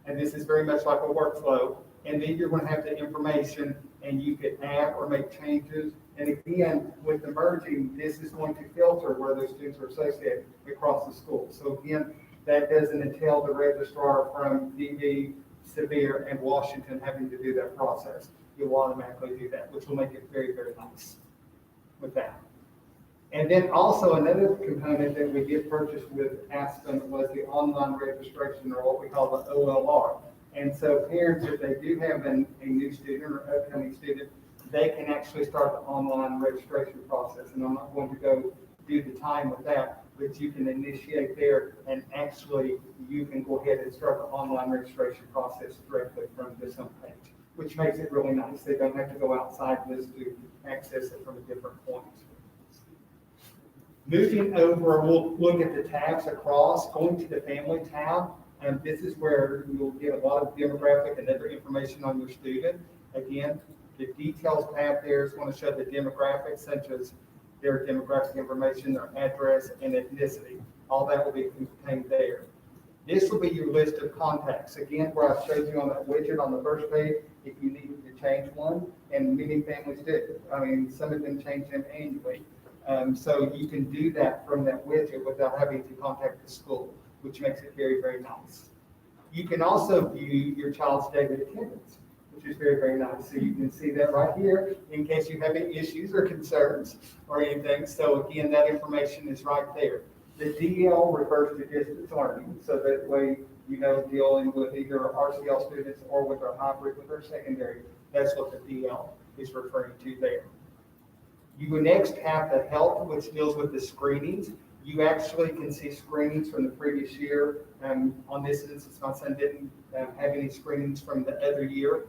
And this is very much like a workflow. And then you're going to have the information and you could add or make changes. And again, with the merging, this is going to filter where those students are associated across the school. So again, that doesn't entail the registrar from DD, Sevier, and Washington having to do that process. You'll automatically do that, which will make it very, very nice with that. And then also another component that we did purchase with Aspen was the online registration, or what we call the OLR. And so parents, if they do have a new student or upcoming student, they can actually start the online registration process. And I'm not going to go do the time with that, but you can initiate there and actually you can go ahead and start the online registration process directly from this homepage, which makes it really nice. They don't have to go outside this to access it from a different point. Moving over, we'll look at the tabs across, going to the family tab, and this is where you'll get a lot of demographic and other information on your student. Again, the details tab there is going to show the demographics such as their demographic information, their address, and ethnicity. All that will be contained there. This will be your list of contacts. Again, where I showed you on that widget on the first page, if you needed to change one, and many families do. I mean, some of them change them annually. So you can do that from that widget without having to contact the school, which makes it very, very nice. You can also view your child's daily attendance, which is very, very nice. So you can see that right here in case you have any issues or concerns or anything. So again, that information is right there. The DL refers to distance learning, so that way, dealing with either RCL students or with our hybrid, with our secondary, that's what the DL is referring to there. You will next have the health, which deals with the screenings. You actually can see screenings from the previous year. On this instance, my son didn't have any screenings from the other year.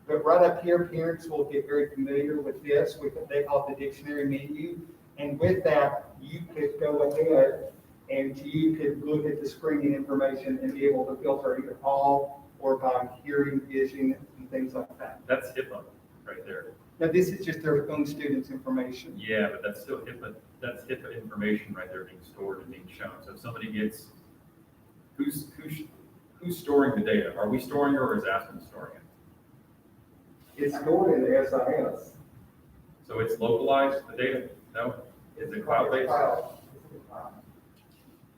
But right up here, parents will get very familiar with this. They call it the dictionary menu. And with that, you could go ahead and you could look at the screening information and be able to filter either all or by hearing, vision, and things like that. That's HIPAA right there. Now, this is just their own students' information. Yeah, but that's still HIPAA, that's HIPAA information right there being stored and being shown. So if somebody gets, who's storing the data? Are we storing it or is Aspen storing it? It's stored in the SIS. So it's localized, the data? No? Is it cloud-based?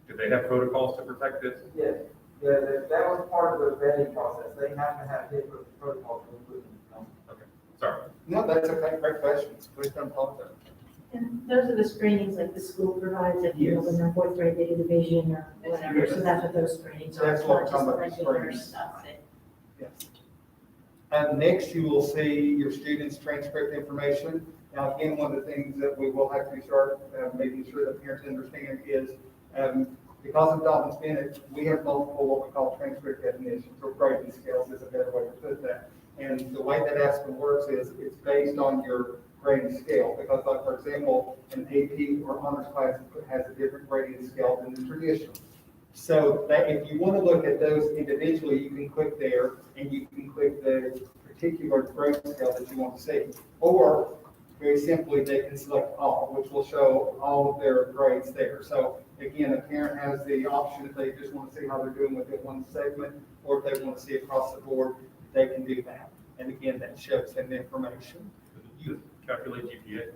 Do they have protocols to protect this? Yes, yeah, that was part of the vetting process. They have to have different protocols to include them. Okay, sorry. No, that's okay. Great questions. Please don't apologize. And those are the screenings like the school provides, if you know, when they're fourth grade, they do the vision or whatever, so that's what those screenings are. That's It's what not I'm just the talking about, regular screenings. stuff. Yes. Next, you will see your students' transcript information. Now, again, one of the things that we will have to start making sure that parents understand is because of Dobbins-Bennett, we have multiple what we call transcript definitions or grading scales is a better way to put that. And the way that Aspen works is it's based on your grading scale. Because, like, for example, an AP or honors class has a different grading scale than the traditional. So that if you want to look at those individually, you can click there and you can click the particular grade scale that you want to see. Or very simply, they can select all, which will show all of their grades there. So again, a parent has the option if they just want to see how they're doing within one segment, or if they want to see across the board, they can do that. And again, that shows them the information. You calculate GPA?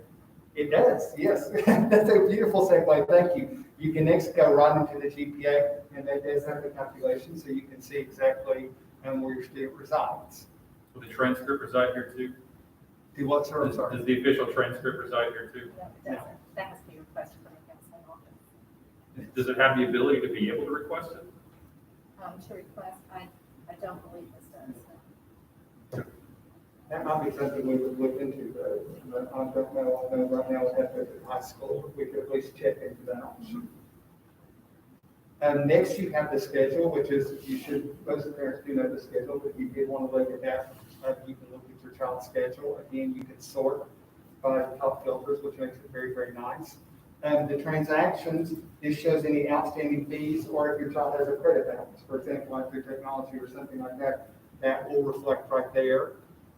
It does, yes. That's a beautiful segue, thank you. You can next go right into the GPA, and that does have the calculation, so you can see exactly where your student resides. Will the transcript reside here too? Do what, sir? I'm sorry. Does the official transcript reside here too? No, that has to be requested from the counseling office. Does it have the ability to be able to request it? To request, I don't believe this does. That might be something we would look into, but I don't know. I know right now we have to at high school, we could at least check into that option. Next, you have the schedule, which is, most parents do know the schedule, but if you did want to look at that, you can look at your child's schedule. Again, you can sort by the top filters, which makes it very, very nice. The transactions, this shows any outstanding fees, or if your child has a credit balance, for example, like through technology or something like that, that will reflect right there.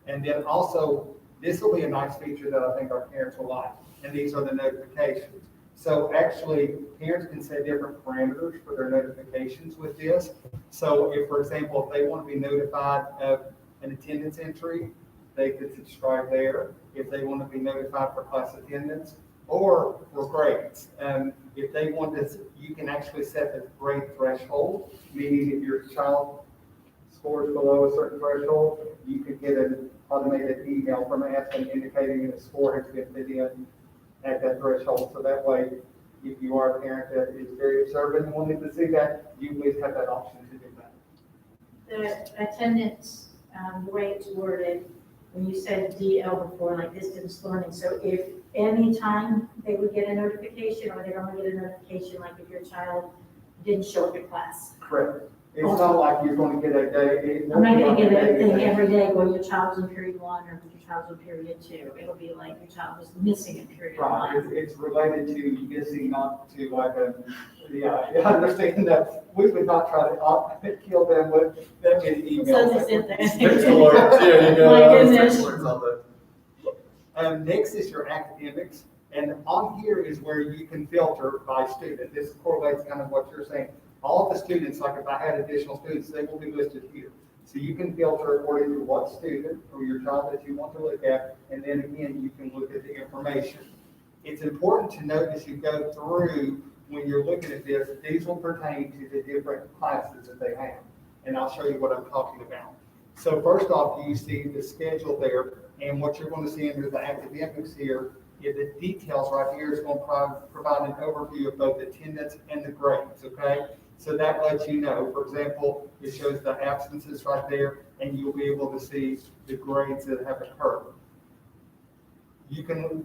And then also, this will be a nice feature that I think our parents will like, and these are the notifications. So actually, parents can set different parameters for their notifications with this. So if, for example, if they want to be notified of an attendance entry, they could subscribe there. If they want to be notified for class attendance or for grades. If they want this, you can actually set the grade threshold, meaning if your child scores below a certain threshold, you could get an automated email from Aspen indicating that a score has been fit in at that threshold. So that way, if you are a parent that is very observant and wanting to see that, you always have that option to do that. The attendance, the way it's worded, when you said DL before, like distance learning, so if anytime they would get a notification, or they'd only get a notification like if your child didn't show up to class? Correct. It's not like you're going to get a day. I'm not gonna get a thing every day going, your child's in period 1 or your child's in period 2. It'll be like your child was missing in period Right, 1. it's related to missing, not to like a, yeah, I understand that. We would not try to kill them with that many emails. So they sit there. Text alerts, yeah, you go. My Text goodness. alerts all day. Next is your academics, and on here is where you can filter by student. This correlates kind of what you're saying. All of the students, like if I had additional students, they will be listed here. So you can filter according to what student or your child that you want to look at, and then again, you can look at the information. It's important to note as you go through, when you're looking at this, these will pertain to the different classes that they have. And I'll show you what I'm talking about. So first off, you see the schedule there, and what you're going to see under the academics here, the details right here is going to provide an overview of both attendance and the grades, okay? So that lets you know, for example, it shows the absences right there, and you'll be able to see the grades that have occurred.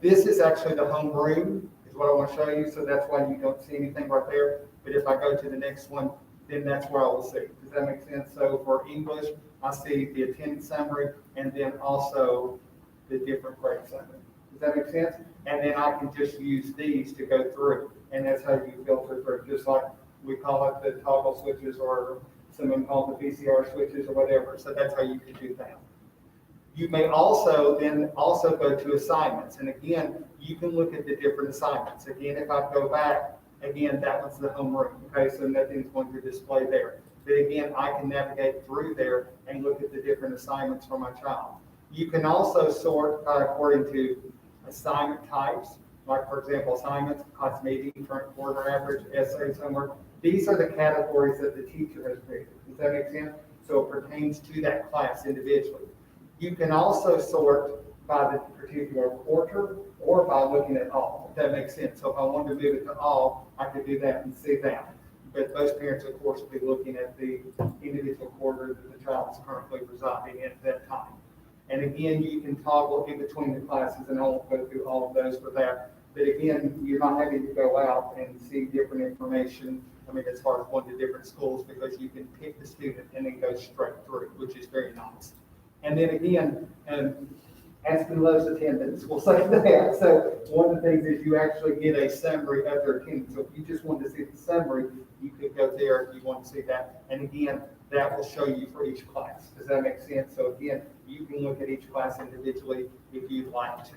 This is actually the homeroom, is what I want to show you, so that's why you don't see anything right there. But if I go to the next one, then that's where I will see. Does that make sense? So for English, I see the attendance summary, and then also the different grade summary. Does that make sense? And then I can just use these to go through, and that's how you filter through, just like we call it the toggle switches, or someone call it the VCR switches or whatever. So that's how you can do that. You may also go to assignments. And again, you can look at the different assignments. Again, if I go back, again, that was the homeroom. Okay, so nothing's going to display there. But again, I can navigate through there and look at the different assignments for my child. You can also sort according to assignment types. Like, for example, assignments, class meeting, current quarter average, essays, homework. These are the categories that the teacher has created. Does that make sense? So it pertains to that class individually. You can also sort by the particular quarter or by looking at all, if that makes sense. So if I wanted to move it to all, I could do that and see that. But most parents, of course, will be looking at the individual quarter that the child is currently residing in at that time. And again, you can toggle in between the classes, and I won't go through all of those for that. But again, you're not having to go out and see different information. I mean, as far as going to different schools, because you can pick the student and then go straight through, which is very nice. And then again, Aspen loves attendance, we'll say that. So one of the things is you actually get a summary of their attendance. So if you just wanted to see the summary, you could go there if you want to see that. And again, that will show you for each class. Does that make sense? So again, you can look at each class individually if you'd like to.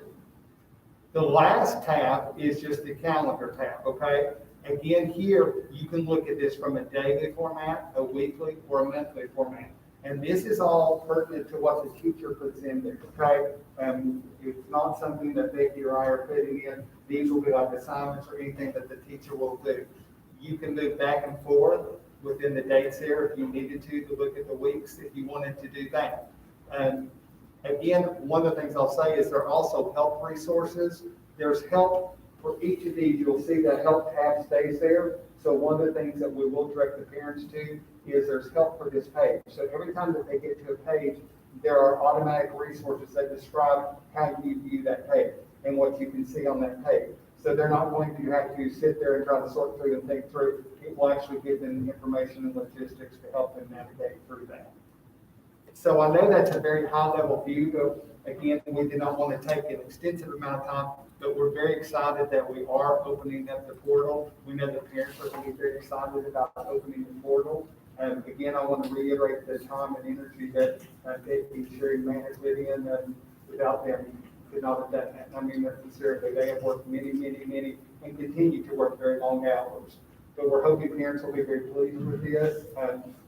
The last tab is just the calendar tab, okay? Again, here, you can look at this from a daily format, a weekly, or a monthly format. And this is all pertinent to what the teacher puts in there, okay? It's not something that Becky or I are putting in. These will be like assignments or anything that the teacher will do. You can move back and forth within the dates there if you needed to look at the weeks if you wanted to do that. Again, one of the things I'll say is there are also help resources. There's help for each of these. You'll see that help tab stays there. So one of the things that we will direct the parents to is there's help for this page. So every time that they get to a page, there are automatic resources that describe how you view that page and what you can see on that page. So they're not going to have to sit there and try to sort through and think through. It will actually give them the information and logistics to help them navigate through that. So I know that's a very high-level view, but again, we did not want to take an extensive amount of time, but we're very excited that we are opening up the portal. We know the parents are going to be very excited about opening the portal. Again, I want to reiterate the time and energy that Becky, Sherry, Matt has put in. Without them, we could not have done that. I mean that sincerely. They have worked many, and continue to work very long hours. But we're hoping parents will be very pleased with this.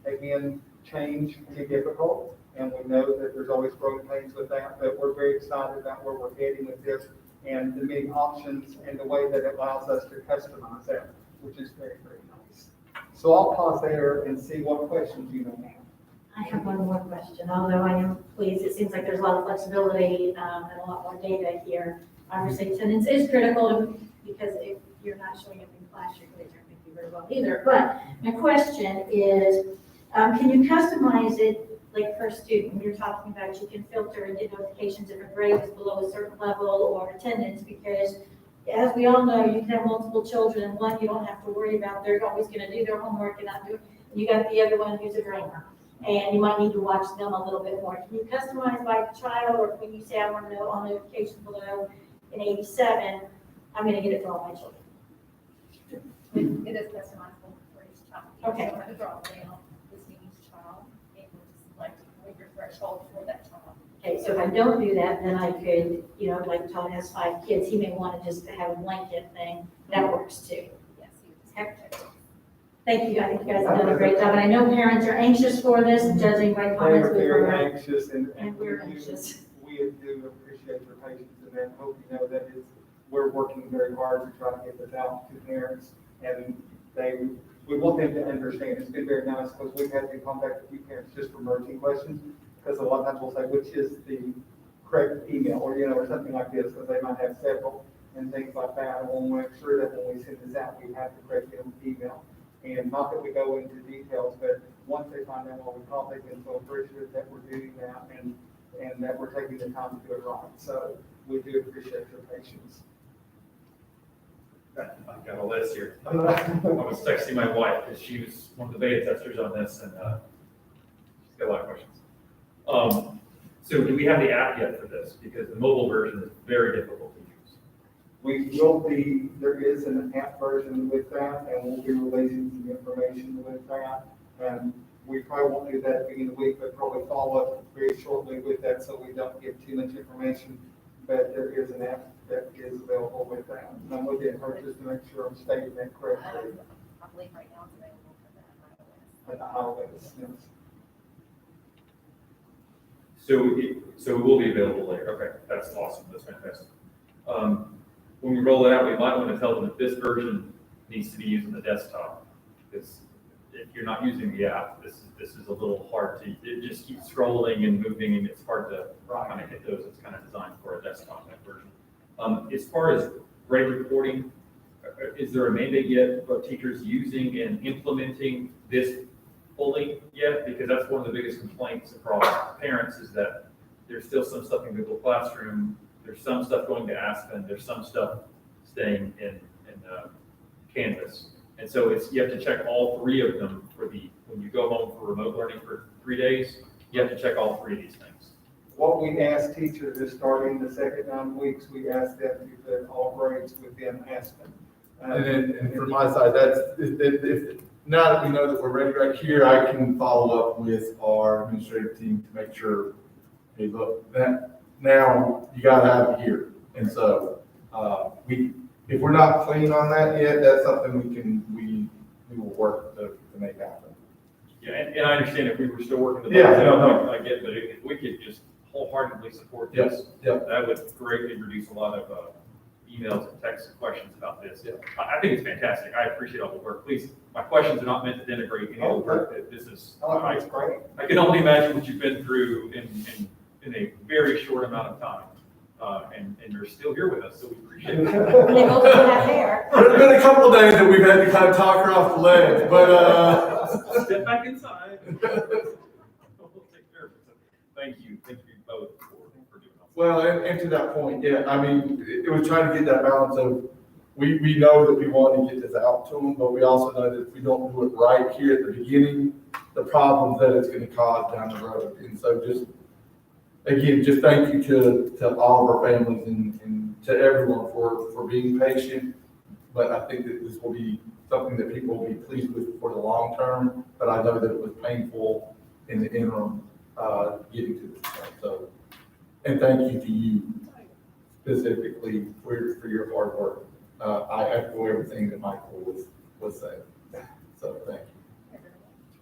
Again, change can be difficult, and we know that there's always growing pains with that, but we're very excited about where we're heading with this and the many options and the way that it allows us to customize that, which is very, very nice. So I'll pause there and see what questions you may have. I have one more question, although I am pleased. It seems like there's a lot of flexibility and a lot more data here. Obviously, attendance is critical because if you're not showing up in class, your grades aren't going to do very well either. But my question is, can you customize it like per student, you're talking about you can filter and get notifications if a grade is below a certain level or attendance, because as we all know, you can have multiple children, and one you don't have to worry about, they're always gonna do their homework and not do it. You got the other one who's a dreamer, and you might need to watch them a little bit more. Can you customize by child, or when you say I want to know all notifications below an 87, I'm gonna get it for all my children? It is customizable for each child. Okay. You don't have to drop down this each child, and select what your threshold for that child. Okay, so if I don't do that, then I could, like Todd has 5 kids, he may want to just have a blanket thing, that works too. Yes, you just have to. Thank you, I think you guys have done a great job, and I know parents are anxious for this, judging by They comments are we've very heard. anxious And and we're we do- anxious. We do appreciate your patience in that. Hope you know that we're working very hard to try to get this out to parents. And we want them to understand. It's been very nice because we've had to contact a few parents just for emerging questions. Because a lot of times we'll say, which is the correct email, or, or something like this, because they might have several and things like that. And we'll make sure that when we send this out, we have the correct email. And not that we go into details, but once they find out what we call, they've been so appreciative that we're doing that and that we're taking the time to do it right. So we do appreciate your patience. I've got a list here. I was texting my wife because she was one of the beta testers on this, and she's got a lot of questions. So do we have the app yet for this? Because the mobile version is very difficult to use. There is an app version with that, and we'll be releasing some information with that. And we probably won't do that at the beginning of the week, but probably follow up very shortly with that so we don't give too much information. But there is an app that is available with that. And I'm looking at her just to make sure I'm stating that correctly. I believe right now it's available for that. At the iOS, yes. So it will be available later. Okay, that's awesome. That's fantastic. When we roll it out, we might want to tell them that this version needs to be used on the desktop. Because if you're not using the app, this is a little hard to, it just keeps scrolling and moving, and it's hard to kind of hit those. It's kind of designed for a desktop, that version. As far as grade reporting, is there a mandate yet of teachers using and implementing this fully yet? Because that's one of the biggest complaints across parents is that there's still some stuff in Google Classroom, there's some stuff going to Aspen, there's some stuff staying in Canvas. And so you have to check all 3 of them when you go home for remote learning for 3 days, you have to check all 3 of these things. What we ask teachers is starting the second 9 weeks, we ask them to put all grades within Aspen. And from my side, if now that we know that we're ready right here, I can follow up with our administrative team to make sure, hey, look, that now you gotta have it here. And so, if we're not clean on that yet, that's something we will work to make happen. Yeah, and I understand if we were still working the Yeah, bugs out, no. I get, but if we could just wholeheartedly support Yep, this, yep. that would greatly reduce a lot of emails and texts and questions about this. Yeah. I think it's fantastic. I appreciate all the work. Please, my questions are not meant to denigrate any of the work that this is. It's great. I can only imagine what you've been through in a very short amount of time. And you're still here with us, so we appreciate it. And they both have hair. There's been a couple of days that we've had to kind of talk her off the ledge, but, Step back inside. We'll take care of it. Thank you both for doing that. well, and to that point, yeah, I mean, it was trying to get that balance of, we know that we want to get this out to them, but we also know that if we don't do it right here at the beginning, the problems that it's gonna cause down the road. And so again, just thank you to all of our families and to everyone for being patient. But I think that this will be something that people will be pleased with for the long term, but I know that it was painful in the interim, getting to this point. So, and thank you to you specifically for your hard work. I echo everything that Michael was saying. So thank you.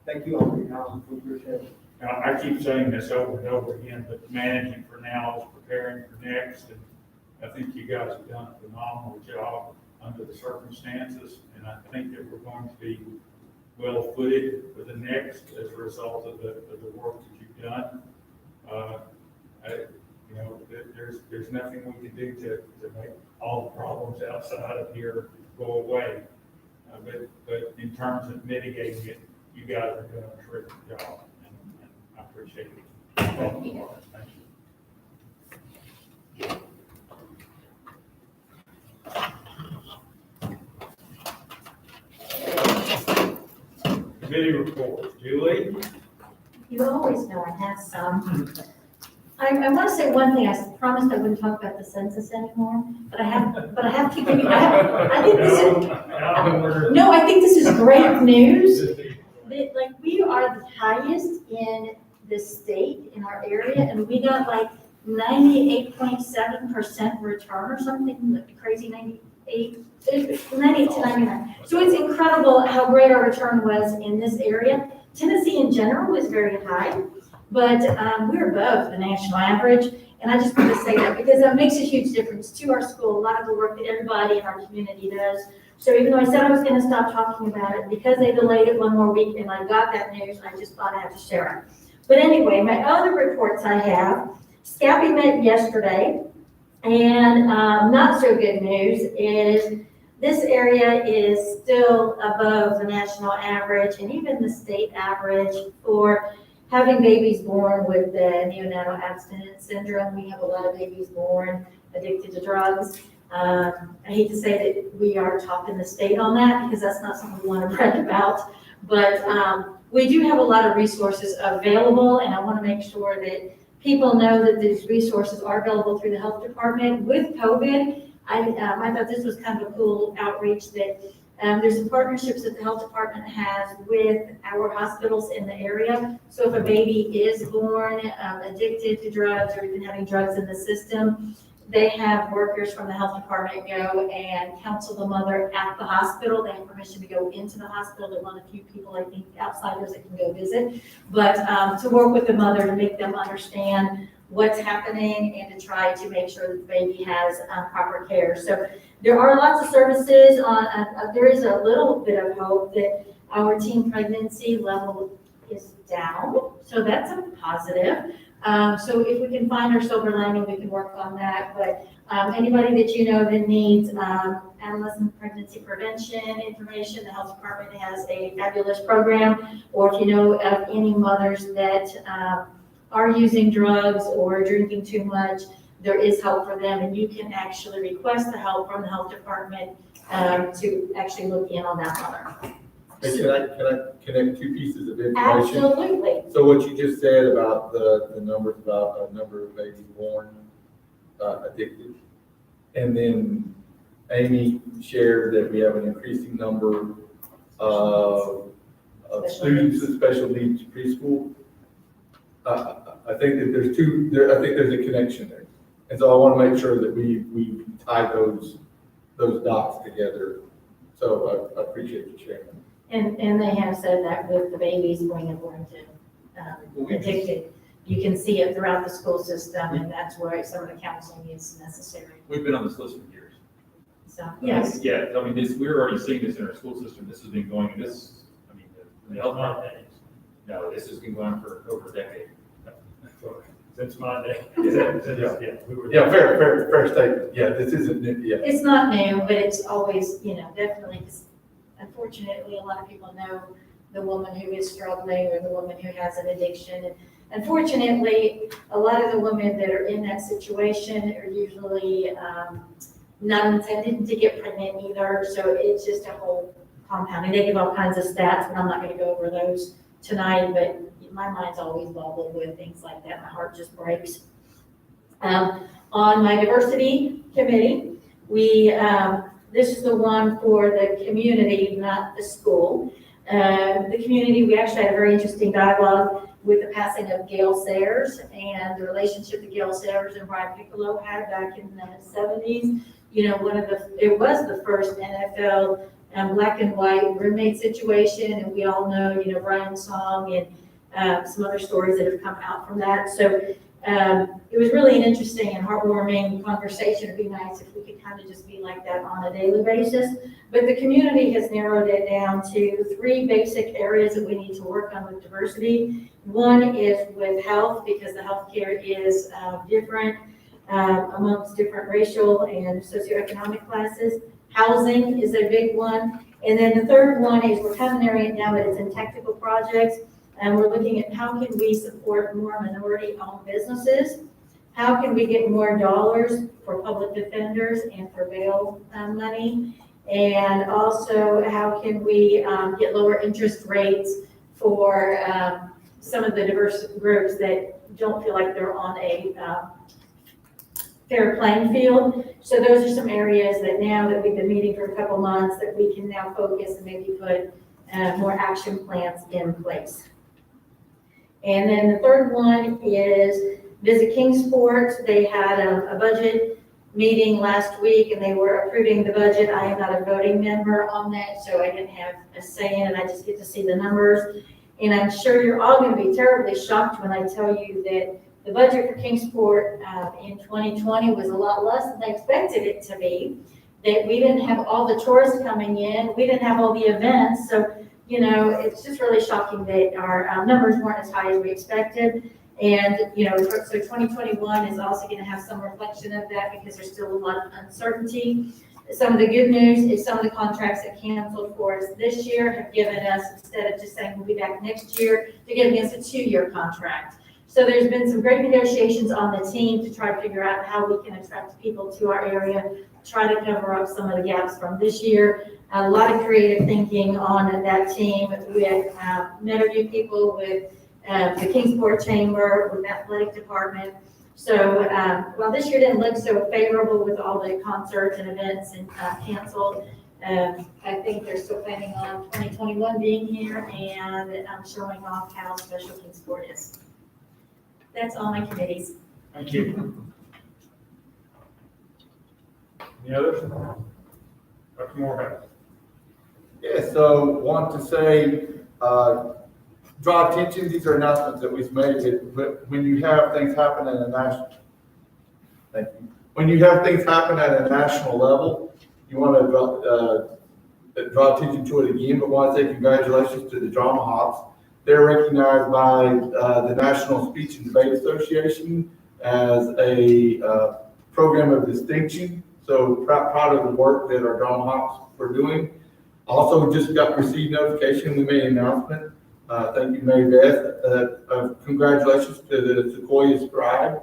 Thank you all for your time. We appreciate it. Now, I keep saying this over and over again, but managing for now is preparing for next, and I think you guys have done a phenomenal job under the circumstances, and I think that we're going to be well-footed for the next as a result of the work that you've done. There's nothing we can do to make all the problems outside of here go away. But in terms of mitigating it, you guys are doing a terrific job. And I Appreciate it. Thank you. Committee reports. Julie? You always know I have some. I want to say one thing, I promised I wouldn't talk about the census anymore, but I have to give you, I think this is, no, I think this is great news. That, like, we are the highest in the state in our area, and we got like 98.7% return or something like crazy, 98 to 99. So it's incredible how great our return was in this area. Tennessee in general was very high, but we're above the national average. And I just want to say that because that makes a huge difference to our school, a lot of the work that everybody in our community does. So even though I said I was going to stop talking about it, because they delayed it one more week and I got that news, I just thought I had to share it. But anyway, my other reports I have, Scabby met yesterday, and not so good news is this area is still above the national average and even the state average for having babies born with the neonatal abstinence syndrome. We have a lot of babies born addicted to drugs. I hate to say that we are top in the state on that because that's not something we want to brag about, but we do have a lot of resources available, and I want to make sure that people know that these resources are available through the health department. With COVID, I thought this was kind of a cool outreach that there's some partnerships that the health department has with our hospitals in the area. So if a baby is born addicted to drugs or even having drugs in the system, they have workers from the health department go and counsel the mother at the hospital. They have permission to go into the hospital. They're one of the few people, I think, outsiders that can go visit. But to work with the mother to make them understand what's happening and to try to make sure that the baby has proper care. So there are lots of services. There is a little bit of hope that our teen pregnancy level is down. So that's a positive. So if we can find our silver lining, we can work on that. But anybody that you know that needs adolescent pregnancy prevention information, the health department has a fabulous program. Or if you know of any mothers that are using drugs or drinking too much, there is help for them, and you can actually request the help from the health department to actually look in on that mother. Hey, can I connect two pieces of information? Absolutely. So what you just said about the numbers, about a number of babies born addicted, and then Amy shared that we have an increasing number of students with special needs preschool. I think that there's I think there's a connection there. And so I want to make sure that we tie those dots together. So I appreciate you sharing that. And they have said that with the babies being born to addicted, you can see it throughout the school system, and that's where some of the counseling is necessary. We've been on this list for years. So, yes. Yeah, I mean, we're already seeing this in our school system. This has been going, the health department, no, this has been going on for over a decade. Since my day. Yeah, fair statement. Yeah, this isn't new, yeah. It's not new, but it's always, definitely, because unfortunately, a lot of people know the woman who is struggling or the woman who has an addiction. And unfortunately, a lot of the women that are in that situation are usually not intended to get pregnant either. So it's just a whole compound. And they give all kinds of stats, and I'm not going to go over those tonight, but my mind's always bubbled with things like that. My heart just breaks. On my diversity committee, this is the one for the community, not the school. The community, we actually had a very interesting dialogue with the passing of Gail Sayers and the relationship that Gail Sayers and Brian Piccolo had back in the 70s. It was the first NFL black and white roommate situation, and we all know, Brian's song and some other stories that have come out from that. So it was really an interesting and heartwarming conversation. It'd be nice if we could kind of just be like that on a daily basis. But the community has narrowed it down to 3 basic areas that we need to work on with diversity. One is with health, because the healthcare is different amongst different racial and socioeconomic classes. Housing is a big one. And then the third one is we're kind of narrowing it down, but it's in technical projects. And we're looking at how can we support more minority-owned businesses? How can we get more dollars for public defenders and for bail money? And also, how can we get lower interest rates for some of the diverse groups that don't feel like they're on a fair playing field? So those are some areas that now that we've been meeting for a couple months, that we can now focus and maybe put more action plans in place. And then the third one is Visit Kingsport. They had a budget meeting last week and they were approving the budget. I am not a voting member on that, so I didn't have a say in it. I just get to see the numbers. And I'm sure you're all going to be terribly shocked when I tell you that the budget for Kingsport in 2020 was a lot less than they expected it to be. That we didn't have all the tourists coming in, we didn't have all the events. So, you know, it's just really shocking that our numbers weren't as high as we expected. And, you know, so 2021 is also going to have some reflection of that because there's still a lot of uncertainty. Some of the good news is some of the contracts that canceled for us this year have given us, instead of just saying we'll be back next year, they're giving us a 2-year contract. So there's been some great negotiations on the team to try to figure out how we can attract people to our area, try to cover up some of the gaps from this year. A lot of creative thinking on that team with met a few people with the Kingsport Chamber, with the athletic department. So while this year didn't look so favorable with all the concerts and events and canceled, I think they're still planning on 2021 being here and showing off how special Kingsport is. That's all my committees. Thank you. Any others? Dr. Moorhead. Yeah, so want to say, draw attention, these are announcements that we've made, but when you have things happen at a national, thank you. When you have things happen at a national level, you want to draw attention to it again, but want to say congratulations to the Drama Hops. They're recognized by the National Speech and Debate Association as a program of distinction. So proud of the work that our Drama Hops were doing. Also just received notification, we made an announcement. Thank you, Mary Beth. Congratulations to the Sequoia Scribe.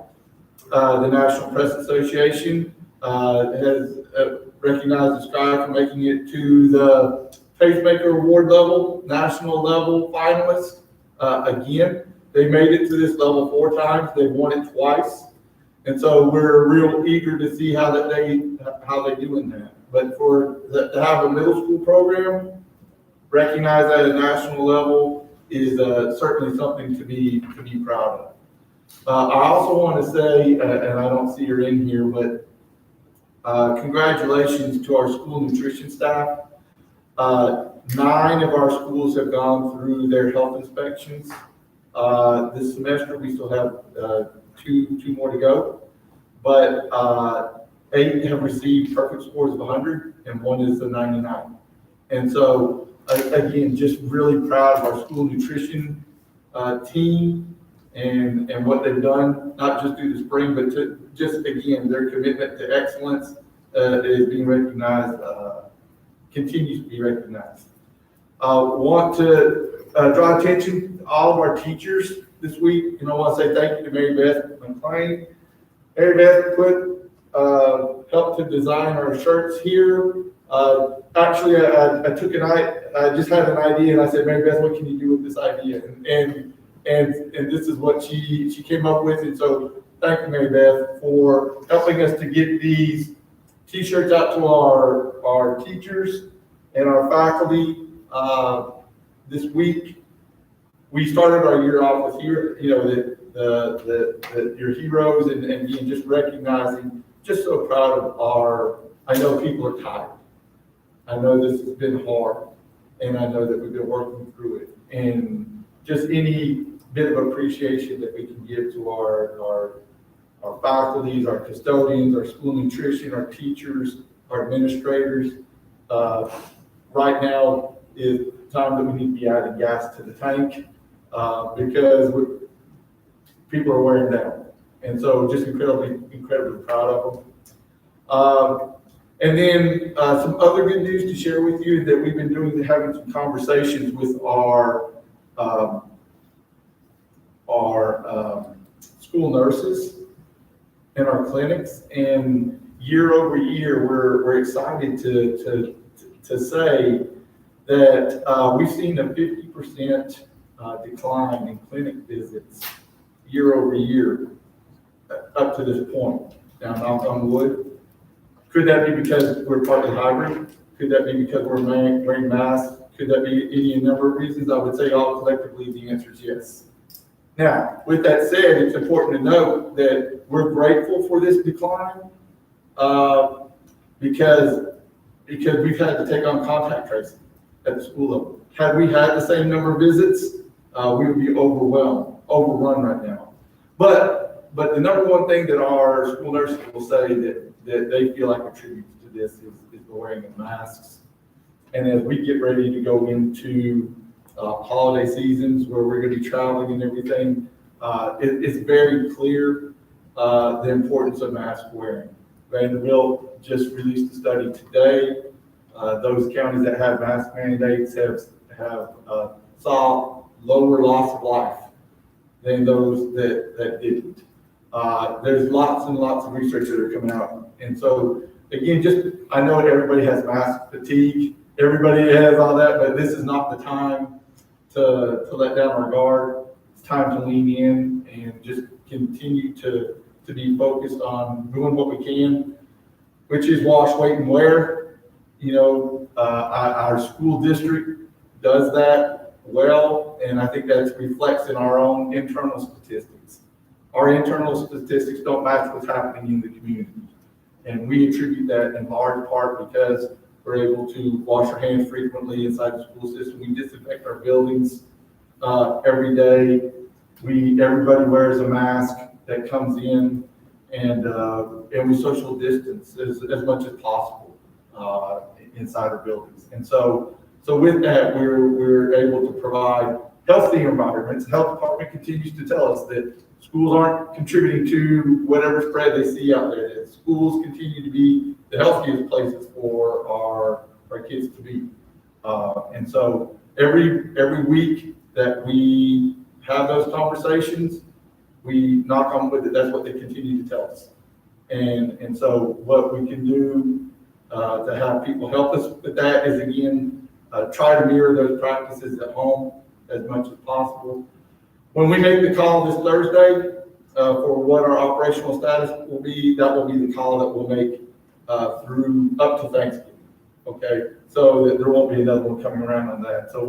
The National Press Association has recognized the Scribe for making it to the Pacemaker Award level, national level finalists. Again, they made it to this level 4 times. They've won it twice. And so we're real eager to see how they do in that. But to have a middle school program recognized at a national level is certainly something to be proud of. I also want to say, and I don't see her in here, but congratulations to our school nutrition staff. 9 of our schools have gone through their health inspections. This semester, we still have two more to go, but 8 have received perfect scores of 100 and 1 is a 99. And so, again, just really proud of our school nutrition team and what they've done, not just through the spring, but to just, again, their commitment to excellence is being recognized, continues to be recognized. Want to draw attention to all of our teachers this week. I want to say thank you to Mary Beth McLean. Mary Beth helped to design our shirts here. Actually, I just had an idea and I said, Mary Beth, what can you do with this idea? And this is what she came up with. And so thank you, Mary Beth, for helping us to get these t-shirts out to our teachers and our faculty. This week, we started our year off with your heroes and again, just recognizing, just so proud of I know people are tired. I know this has been hard and I know that we've been working through it. And just any bit of appreciation that we can give to our faculties, our custodians, our school nutrition, our teachers, our administrators. Right now is the time that we need to be adding gas to the tank because people are wearing down. And so just incredibly proud of them. And then some other good news to share with you that we've been having some conversations with our our school nurses in our clinics. And year over year, we're excited to say that we've seen a 50% decline in clinic visits year over year up to this point. Now, knock on wood. Could that be because we're partly hybrid? Could that be because we're wearing masks? Could that be any number of reasons? I would say all collectively, the answer is yes. Now, with that said, it's important to note that we're grateful for this decline because we've had to take on contact tracing at the school level. Had we had the same number of visits, we would be overrun right now. But the number one thing that our school nurses will say that they feel like contributes to this is the wearing of masks. And as we get ready to go into holiday seasons where we're going to be traveling and everything, it's very clear the importance of mask wearing. Vanderbilt just released a study today. Those counties that have mask mandates have saw lower loss of life than those that didn't. There's lots and lots of research that are coming out. And so, again, I know everybody has mask fatigue. Everybody has all that, but this is not the time to let down our guard. It's time to lean in and just continue to be focused on doing what we can, which is wash, wait, and wear. You know, our school district does that well, and I think that reflects in our own internal statistics. Our internal statistics don't match what's happening in the community. And we attribute that in large part because we're able to wash our hands frequently inside the school system. We disinfect our buildings every day. Everybody wears a mask that comes in, and we social distance as much as possible inside our buildings. And so with that, we're able to provide healthy environments. The health department continues to tell us that schools aren't contributing to whatever spread they see out there. That schools continue to be the healthiest places for our kids to be. And so every week that we have those conversations, we knock on wood that that's what they continue to tell us. And so what we can do to have people help us with that is, again, try to mirror those practices at home as much as possible. When we make the call this Thursday for what our operational status will be, that will be the call that we'll make through up to Thanksgiving. Okay, so that there won't be another one coming around on that. So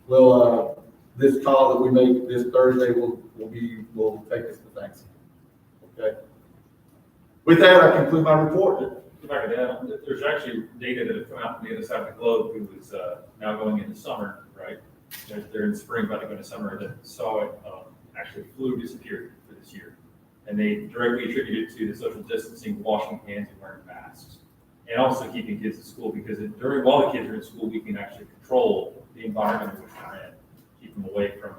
we'll this call that we make this Thursday will take us to Thanksgiving. Okay. With that, I conclude my report. If I could add, there's actually data that have come out from the other side of the globe who is now going into summer, right? They're in spring, about to go into summer, that saw it actually flu disappear for this year. And they directly attributed it to the social distancing, washing hands, and wearing masks. And also keeping kids in school, because while the kids are in school, we can actually control the environment in which they're in, keep them away from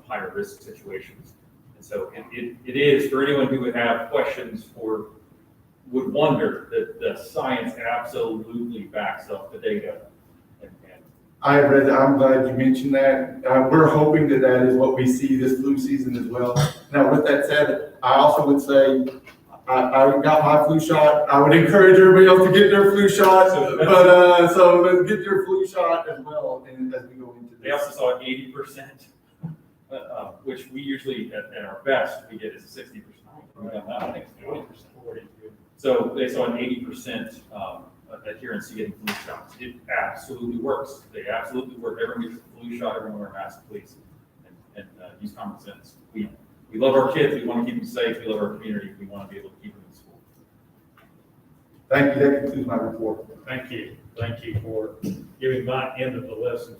higher risk situations. And so it is, for anyone who would have questions or would wonder, that the science absolutely backs up the data. I have read that. I'm glad you mentioned that. We're hoping that is what we see this flu season as well. Now, with that said, I also would say I got my flu shot. I would encourage everybody else to get their flu shot. So let's get your flu shot as well. And as we go into this. They also saw 80%, which we usually at our best we get is 60%. I think it's 40%. So they saw an 80% adherence to getting flu shots. It absolutely works. They absolutely work. Everyone gets a flu shot. Everyone wear a mask, please, and use common sense. We love our kids. We want to keep them safe. We love our community. We want to be able to keep them in school. Thank you. That concludes my report. Thank you. Thank you for giving my end of the lesson.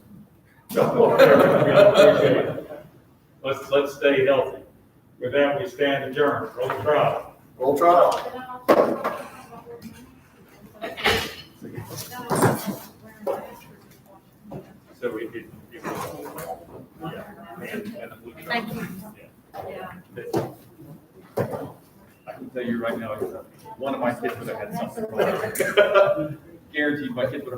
Let's stay healthy. With that, we stand adjourned. Roll trial. Roll trial. So we could, yeah, and the flu shot. Thank you. Yeah. I can tell you right now, one of my kids would have had something. Guaranteed my kids would have